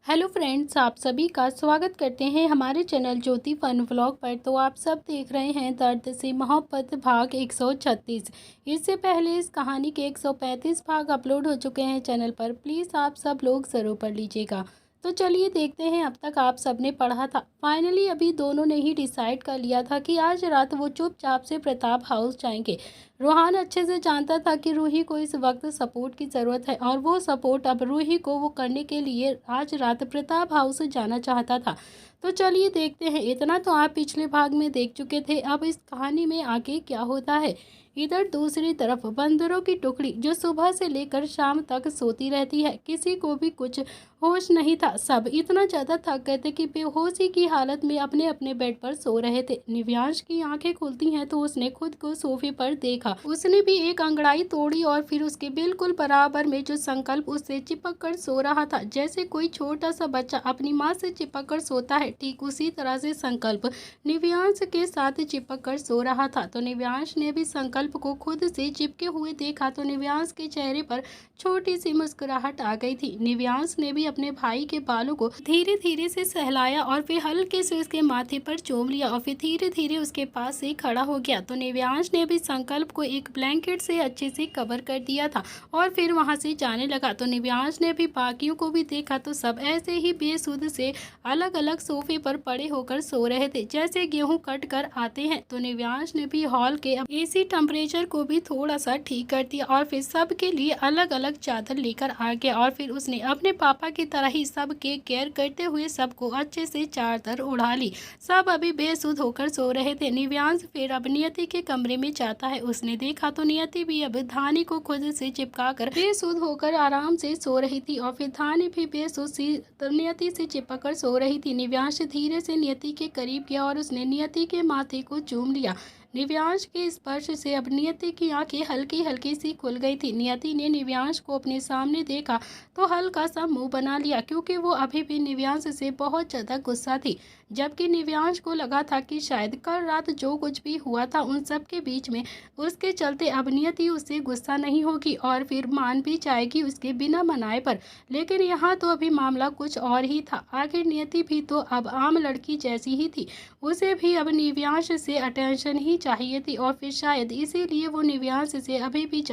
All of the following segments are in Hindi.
हेलो फ्रेंड्स, आप सभी का स्वागत करते हैं हमारे चैनल ज्योति फन व्लॉग पर। तो आप सब देख रहे हैं दर्द से मोहब्बत भाग 136। इससे पहले इस कहानी के 135 भाग अपलोड हो चुके हैं चैनल पर। प्लीज़ आप सब लोग ज़रूर पढ़ लीजिएगा। तो चलिए देखते हैं अब तक आप सबने पढ़ा था। फाइनली अभी दोनों ने ही डिसाइड कर लिया था कि आज रात वो चुपचाप से प्रताप हाउस जाएंगे। रोहान अच्छे से जानता था कि रूही को इस वक्त सपोर्ट की ज़रूरत है और वो सपोर्ट अब रूही को वो करने के लिए आज रात प्रताप हाउस जाना चाहता था। तो चलिए देखते हैं। इतना तो आप पिछले भाग में देख चुके थे, अब इस कहानी में आगे क्या होता है। इधर दूसरी तरफ बंदरों की टुकड़ी जो सुबह से लेकर शाम तक सोती रहती है, किसी को भी कुछ होश नहीं था। सब इतना ज़्यादा थक गए थे कि बेहोशी की हालत में अपने अपने बेड पर सो रहे थे। निव्यांश की आंखें खुलती हैं तो उसने खुद को सोफे पर देखा। उसने भी एक अंगड़ाई तोड़ी और फिर उसके बिल्कुल बराबर में जो संकल्प उससे चिपक कर सो रहा था, जैसे कोई छोटा सा बच्चा अपनी माँ से चिपक कर सोता है, ठीक उसी तरह से संकल्प निव्यांश के साथ चिपक कर सो रहा था। तो निव्यांश ने भी संकल्प को खुद से चिपके हुए देखा तो निव्यांश के चेहरे पर छोटी सी मुस्कुराहट आ गई थी। निव्यांश ने भी अपने भाई के बालों को धीरे धीरे से सहलाया और फिर हल्के से उसके माथे पर चूम लिया और फिर धीरे धीरे उसके पास से खड़ा हो गया। तो निव्यांश ने भी संकल्प को एक ब्लैंकेट से अच्छे से कवर कर दिया था और फिर वहां से जाने लगा। तो निव्यांश ने भी बाकियों को भी देखा तो सब ऐसे ही बेसुध से अलग अलग सोफे पर पड़े होकर सो रहे थे, जैसे गेहूं कट कर आते हैं। तो निव्यांश ने भी हॉल के एसी टेम्परेचर को भी थोड़ा सा ठीक कर दिया और फिर सबके लिए अलग अलग चादर लेकर आ गया और फिर उसने अपने पापा की तरह ही सबके केयर करते हुए सबको अच्छे से चादर उड़ा ली। सब अभी बेसुध होकर सो रहे थे। निव्यांश फिर अब नियति के कमरे में जाता है। उसने देखा तो नियति भी अब धानी को खुद से चिपका कर बेसुध होकर आराम से सो रही थी और फिर धानी भी बेसुध सी नियति से चिपक कर सो रही थी। निव्यांश धीरे से नियति के करीब गया और उसने नियति के माथे को चूम लिया। निव्यांश के स्पर्श से अब नियति की आंखें हल्की हल्की सी खुल गई थी। नियति ने निव्यांश को अपने सामने देखा तो हल्का सा मुंह बना लिया, क्योंकि वो अभी भी निव्यांश से बहुत ज़्यादा गुस्सा थी। जबकि निव्यांश को लगा था कि शायद कल रात जो कुछ भी हुआ था उन सब के बीच में उसके चलते अब नियति उससे गुस्सा नहीं होगी और फिर मान भी जाएगी उसके बिना मनाए पर। लेकिन यहाँ तो अभी मामला कुछ और ही था। आखिर नियति भी तो अब आम लड़की जैसी ही थी। उसे भी अब निव्यांश से अटेंशन ही चाहिए थी और फिर शायद इसीलिए वो निव्यांश से अभी भी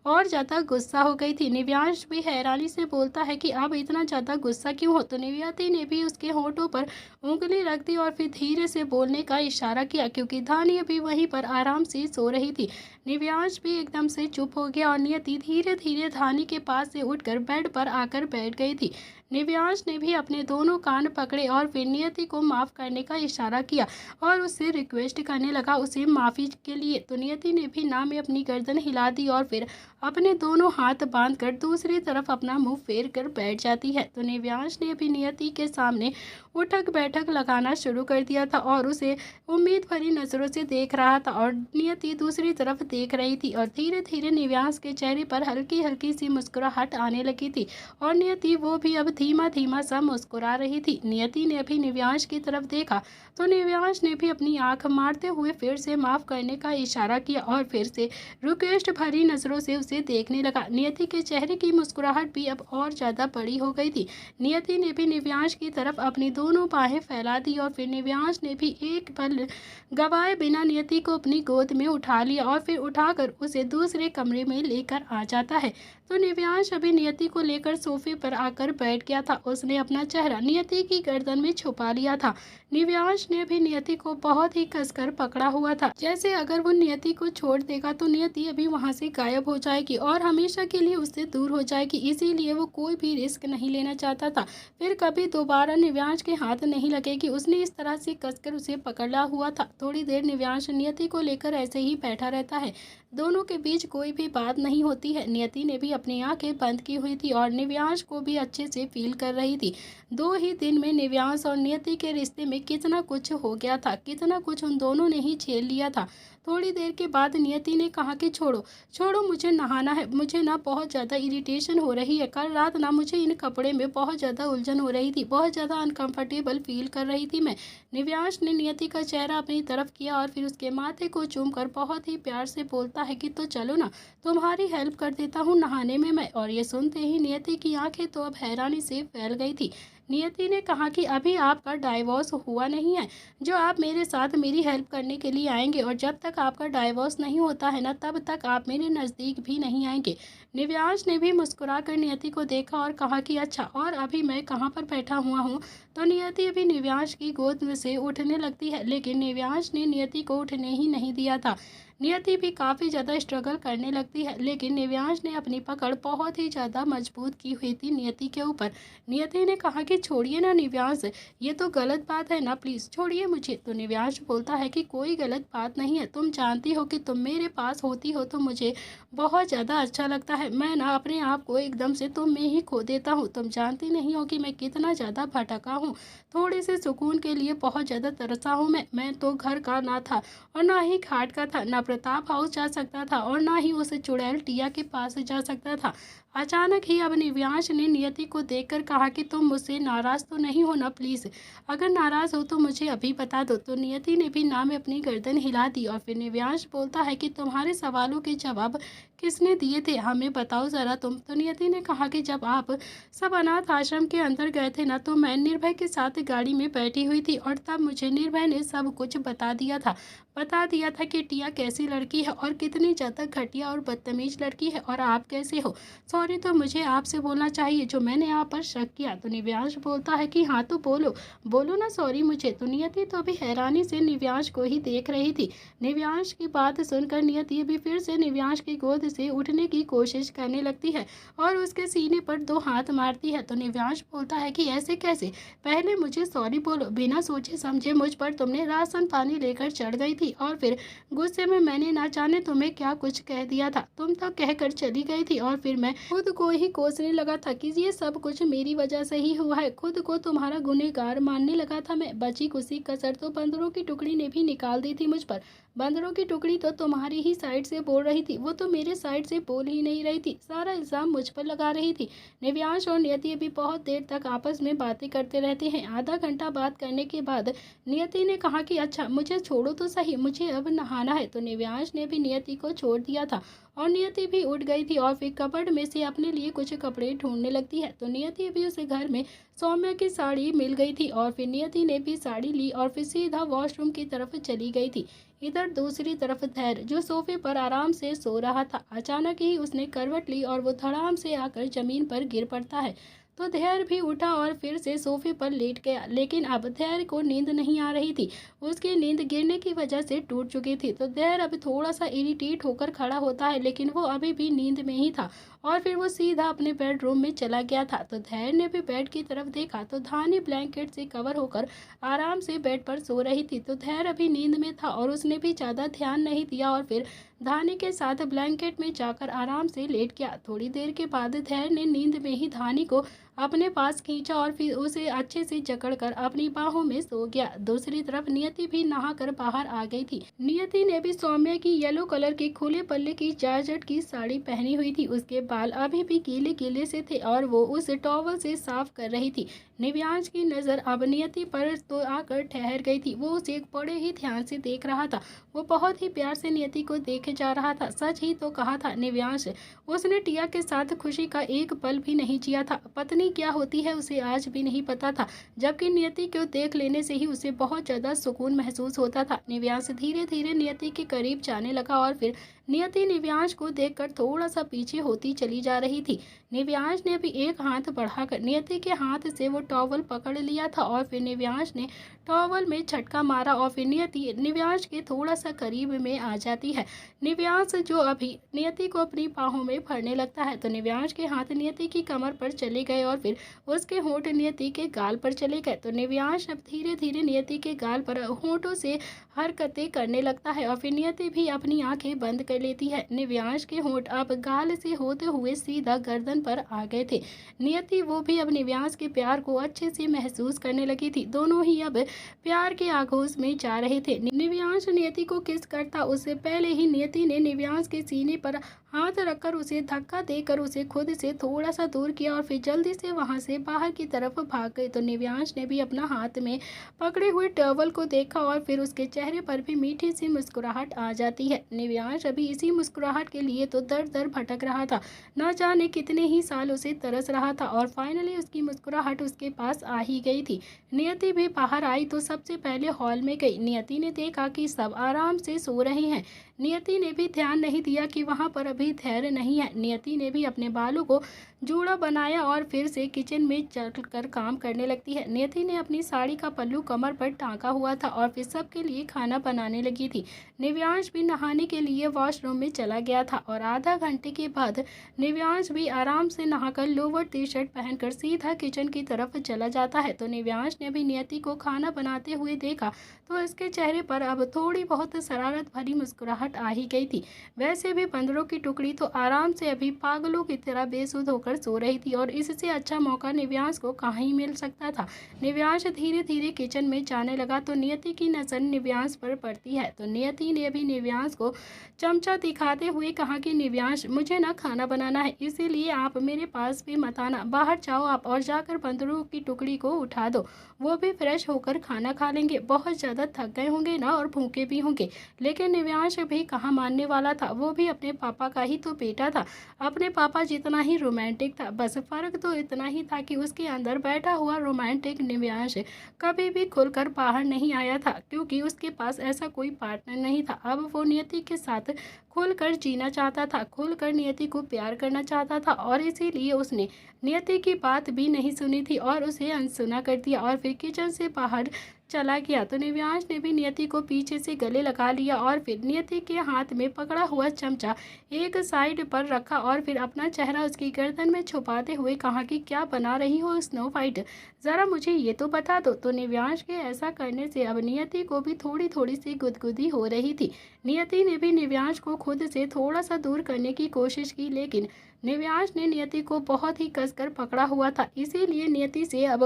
और ज़्यादा गुस्सा हो गई थी। निव्यांश भी हैरानी से बोलता है कि अब इतना ज़्यादा गुस्सा क्यों हो। तो नियति ने भी उसके होठों पर उंगली रख दी और फिर धीरे से बोलने का इशारा किया, क्योंकि धानी भी वहीं पर आराम से सो रही थी। निव्यांश भी एकदम से चुप हो गया और नियति धीरे धीरे धानी के पास से उठकर बेड पर आकर बैठ गई थी। निव्यांश ने भी अपने दोनों कान पकड़े और फिर नियति को माफ़ करने का इशारा किया और उससे रिक्वेस्ट करने लगा उसे माफ़ी के लिए। तो नियति ने भी ना में अपनी गर्दन हिला दी और फिर अपने दोनों हाथ बांधकर दूसरी तरफ अपना मुंह फेर कर बैठ जाती है। तो निव्यांश ने भी नियति के सामने उठक बैठक लगाना शुरू कर दिया था और उसे उम्मीद भरी नज़रों से देख रहा था और नियति दूसरी तरफ देख रही थी और धीरे धीरे निव्यांश के चेहरे पर हल्की हल्की सी मुस्कुराहट आने लगी थी और नियति वो भी अब धीमा धीमा सा मुस्कुरा रही थी। नियति ने भी निव्यांश की तरफ देखा तो निव्यांश ने भी अपनी आंख मारते हुए फिर से माफ़ करने का इशारा किया और फिर से रिक्वेस्ट भरी नज़रों से उसे देखने लगा। नियति के चेहरे की मुस्कुराहट भी अब और ज़्यादा बड़ी हो गई थी। नियति ने भी निव्यांश की तरफ अपनी दोनों बाहें फैला दी और फिर निव्यांश ने भी एक पल गवाए बिना नियति को अपनी गोद में उठा लिया और फिर उठाकर उसे दूसरे कमरे में लेकर आ जाता है। तो निव्यांश अभी नियति को लेकर सोफे पर आकर बैठ गया था। उसने अपना चेहरा नियति की गर्दन में छुपा लिया था। निव्यांश ने भी नियति को बहुत ही कसकर पकड़ा हुआ था, जैसे अगर वो नियति को छोड़ देगा तो नियति अभी वहां से गायब हो जाएगी और हमेशा के लिए उससे दूर हो जाएगी। इसीलिए वो कोई भी रिस्क नहीं लेना चाहता था, फिर कभी दोबारा निव्यांश के हाथ नहीं लगेगी। उसने इस तरह से कसकर उसे पकड़ा हुआ था। थोड़ी देर निव्यांश नियति को लेकर ऐसे ही बैठा रहता है। दोनों के बीच कोई भी बात नहीं होती है। नियति ने भी अपनी आंखें बंद की हुई थी और निव्यांश को भी अच्छे से फील कर रही थी। 2 ही दिन में निव्यांश और नियति के रिश्ते में कितना कुछ हो गया था, कितना कुछ उन दोनों ने ही झेल लिया था। थोड़ी देर के बाद नियति ने कहा कि छोड़ो छोड़ो, मुझे नहाना है, मुझे ना बहुत ज़्यादा इरिटेशन हो रही है। कल रात ना मुझे इन कपड़े में बहुत ज़्यादा उलझन हो रही थी, बहुत ज़्यादा अनकंफर्टेबल फील कर रही थी मैं। निव्यांश ने नियति का चेहरा अपनी तरफ किया और फिर उसके माथे को चूमकर बहुत ही प्यार से बोलता है कि तो चलो ना, तुम्हारी हेल्प कर देता हूँ नहाने में मैं। और ये सुनते ही नियति की आंखें तो अब हैरानी से फैल गई थी। नियति ने कहा कि अभी आपका डाइवोर्स हुआ नहीं है जो आप मेरे साथ मेरी हेल्प करने के लिए आएंगे, और जब तक आपका डाइवोर्स नहीं होता है ना तब तक आप मेरे नज़दीक भी नहीं आएंगे। निव्यांश ने भी मुस्कुराकर नियति को देखा और कहा कि अच्छा, और अभी मैं कहाँ पर बैठा हुआ हूँ। तो नियति अभी निव्यांश की गोद में से उठने लगती है, लेकिन निव्यांश ने नियति को उठने ही नहीं दिया था। नियति भी काफ़ी ज़्यादा स्ट्रगल करने लगती है, लेकिन निव्यांश ने अपनी पकड़ बहुत ही ज़्यादा मजबूत की हुई थी नियति के ऊपर। नियति ने कहा कि छोड़िए ना निव्यांश, ये तो गलत बात है ना, प्लीज़ छोड़िए मुझे। तो निव्यांश बोलता है कि कोई गलत बात नहीं है, तुम जानती हो कि तुम मेरे पास होती हो तो मुझे बहुत ज़्यादा अच्छा लगता है। मैं ना अपने आप को एकदम से तुम में ही खो देता हूँ। तुम जानती नहीं हो कि मैं कितना ज़्यादा भटका हूँ, थोड़े से सुकून के लिए बहुत ज़्यादा तरसा हूँ मैं तो घर का ना था और ना ही घाट का था, ना प्रताप हाउस जा सकता था और ना ही उस चुड़ैल टिया के पास जा सकता था। अचानक ही अब निव्यांश ने नियति को देखकर कहा कि तुम मुझसे नाराज़ तो नहीं हो ना, प्लीज़ अगर नाराज़ हो तो मुझे अभी बता दो। तो नियति ने भी ना में अपनी गर्दन हिला दी और फिर निव्यांश बोलता है कि तुम्हारे सवालों के जवाब किसने दिए थे, हमें बताओ ज़रा तुम। तो नियति ने कहा कि जब आप सब अनाथ आश्रम के अंदर गए थे ना तो मैं निर्भय के साथ गाड़ी में बैठी हुई थी और तब मुझे निर्भय ने सब कुछ बता दिया था कि टिया कैसी लड़की है और कितनी ज़्यादा घटिया और बदतमीज लड़की है और आप कैसे हो। सॉरी तो मुझे आपसे बोलना चाहिए जो मैंने आप पर शक किया। तो निव्यांश बोलता है कि हाँ तो बोलो ना सॉरी मुझे। तो नियति तो अभी हैरानी से निव्यांश को ही देख रही थी। निव्यांश की बात सुनकर नियति अभी फिर से निव्यांश की गोद से उठने की कोशिश करने लगती है और उसके सीने पर 2 हाथ मारती है। तो निव्यांश बोलता है कि ऐसे कैसे, पहले मुझे सॉरी बोलो, बिना सोचे समझे मुझ पर तुमने राशन पानी लेकर चढ़ गई थी और फिर गुस्से में मैंने ना जाने तुम्हें क्या कुछ कह दिया था, तुम तो कहकर चली गई थी और फिर मैं खुद को ही कोसने लगा था कि ये सब कुछ मेरी वजह से ही हुआ है। खुद को तुम्हारा गुनहगार मानने लगा था मैं। बची कुछ कसर तो बंदरों की टुकड़ी ने भी निकाल दी थी मुझ पर। बंदरों की टुकड़ी तो तुम्हारी ही साइड से बोल रही थी, वो तो मेरे साइड से बोल ही नहीं रही थी, सारा इल्ज़ाम मुझ पर लगा रही थी। निव्यांश और नियति भी बहुत देर तक आपस में बातें करते रहते हैं। आधा घंटा बात करने के बाद नियति ने कहा कि अच्छा मुझे छोड़ो तो सही, मुझे अब नहाना है। तो निव्यांश ने भी नियति को छोड़ दिया था और नियति भी उठ गई थी और फिर कपबोर्ड में से अपने लिए कुछ कपड़े ढूंढने लगती है। तो नियति भी उसे घर में सौम्या की साड़ी मिल गई थी और फिर नियति ने भी साड़ी ली और फिर सीधा वॉशरूम की तरफ चली गई थी। इधर दूसरी तरफ धैर्य जो सोफे पर आराम से सो रहा था, अचानक ही उसने करवट ली और वो धड़ाम से आकर जमीन पर गिर पड़ता है। तो धैर्य भी उठा और फिर से सोफे पर लेट गया, लेकिन अब धैर्य को नींद नहीं आ रही थी। उसकी नींद गिरने की वजह से टूट चुकी थी। तो धैर्य अब थोड़ा सा इरिटेट होकर खड़ा होता है, लेकिन वो अभी भी नींद में ही था और फिर वो सीधा अपने बेडरूम में चला गया था। तो धैर्य ने भी बेड की तरफ देखा तो धानी ब्लैंकेट से कवर होकर आराम से बेड पर सो रही थी। तो धैर्य अभी नींद में था और उसने भी ज़्यादा ध्यान नहीं दिया और फिर धानी के साथ ब्लैंकेट में जाकर आराम से लेट गया। थोड़ी देर के बाद धैर्य ने नींद में ही धानी को अपने पास खींचा और फिर उसे अच्छे से जकड़कर अपनी बाहों में सो गया। दूसरी तरफ नियति भी नहाकर बाहर आ गई थी। नियति ने भी सौम्या की येलो कलर की खुले पल्ले की जॉर्जेट की साड़ी पहनी हुई थी। उसके बाल अभी भी गीले गीले से थे और वो उस टॉवल से साफ कर रही थी। निव्यांश की नज़र अब नियति पर तो आकर ठहर गई थी। वो उसे बड़े ही ध्यान से देख रहा था। वो बहुत ही प्यार से नियति को देखे जा रहा था। सच ही तो कहा था निव्यांश, उसने टिया के साथ खुशी का एक पल भी नहीं जिया था। पत्नी क्या होती है उसे आज भी नहीं पता था, जबकि नियति को देख लेने से ही उसे बहुत ज़्यादा सुकून महसूस होता था। निव्यांश धीरे धीरे नियति के करीब जाने लगा और फिर नियति निव्यांश को देखकर थोड़ा सा पीछे होती चली जा रही थी। निव्यांश ने भी एक हाथ बढ़ाकर नियति के हाथ से वो टॉवल पकड़ लिया था और फिर निव्यांश ने टॉवल में झटका मारा और फिर नियति निव्यांश के थोड़ा सा करीब में आ जाती है। निव्यांश जो अभी नियति को अपनी बाहों में भरने लगता है। तो निव्यांश के हाथ नियति की कमर पर चले गए और फिर उसके होंठ नियति के गाल पर चले गए। तो निव्यांश अब धीरे धीरे नियति के गाल पर होंठों से हरकतें करने लगता है और फिर नियति भी अपनी आंखें बंद कर लेती है। निव्यांश के होंठ अब गाल से होते हुए सीधा गर्दन पर आ गए थे। नियति वो भी अब निव्यांश के प्यार को अच्छे से महसूस करने लगी थी। दोनों ही अब प्यार के आगोश में जा रहे थे। निव्यांश नियति को किस करता उससे पहले ही नियति ने निव्यांश के सीने पर हाथ रखकर उसे धक्का देकर उसे खुद से थोड़ा सा दूर किया और फिर जल्दी से वहां से बाहर की तरफ भाग गई। तो निव्यांश ने भी अपना हाथ में पकड़े हुए टॉवल को देखा और फिर उसके चेहरे पर भी मीठी सी मुस्कुराहट आ जाती है। निव्यांश अभी इसी मुस्कुराहट के लिए तो दर दर भटक रहा था। न जाने कितने ही साल उसे तरस रहा था और फाइनली उसकी मुस्कुराहट उसके पास आ ही गई थी। नियति भी बाहर आई तो सबसे पहले हॉल में गई। नियति ने देखा कि सब आराम से सो रहे हैं। नियति ने भी ध्यान नहीं दिया कि वहां पर अभी धैर्य नहीं है। नियति ने भी अपने बालों को जूड़ा बनाया और फिर से किचन में चलकर काम करने लगती है। नियति ने अपनी साड़ी का पल्लू कमर पर टांका हुआ था और फिर सबके लिए खाना बनाने लगी थी। निव्यांश भी नहाने के लिए वॉशरूम में चला गया था और आधा घंटे के बाद निव्यांश भी आराम से नहाकर लोअर टी शर्ट पहनकर सीधा किचन की तरफ चला जाता है। तो निव्यांश ने भी नियति को खाना बनाते हुए देखा तो इसके चेहरे पर अब थोड़ी बहुत शरारत भरी मुस्कुराहट आ ही गई थी। वैसे भी बंदरों की टुकड़ी तो आराम से अभी पागलों की तरह बेसुध होकर सो रही थी और इससे अच्छा मौका निव्यांश को कहाँ ही मिल सकता था। निव्यांश धीरे धीरे किचन में जाने लगा तो नियति की नजर निव्यांश पर पड़ती है। तो नियति ने भी निव्यांश को चमचा दिखाते हुए कहा कि निव्यांश मुझे ना खाना बनाना है, इसीलिए आप मेरे पास भी मत आना। बाहर जाओ आप और जाकर बंदरों की टुकड़ी को उठा दो, वो भी फ्रेश होकर खाना खा लेंगे। बहुत ज़्यादा थक गए होंगे ना और भूखे भी होंगे। लेकिन निव्यांश भी कहाँ मानने वाला था। वो भी अपने पापा का ही तो बेटा था, अपने पापा जितना ही रोमांटिक था। बस फर्क तो इतना ही था कि उसके अंदर बैठा हुआ रोमांटिक निव्यांश कभी भी खुलकर बाहर नहीं आया था, क्योंकि उसके पास ऐसा कोई पार्टनर नहीं था। अब वो नियति के साथ खुलकर जीना चाहता था, खुलकर नियति को प्यार करना चाहता था और इसीलिए उसने नियति की बात भी नहीं सुनी थी और उसे अनसुना कर दिया और फिर किचन से बाहर चला गया। तो निव्यांश ने भी नियति को पीछे से गले लगा लिया और फिर नियति के हाथ में पकड़ा हुआ चमचा एक साइड पर रखा और फिर अपना चेहरा उसकी गर्दन में छुपाते हुए कहा कि क्या बना रही हो स्नो वाइट, ज़रा मुझे ये तो बता दो। तो निव्यांश के ऐसा करने से अब नियति को भी थोड़ी थोड़ी सी गुदगुदी हो रही थी। नियति ने भी निव्यांश को खुद से थोड़ा सा दूर करने की कोशिश की, लेकिन निव्यांश ने नियति को बहुत ही कसकर पकड़ा हुआ था, इसीलिए नियति से अब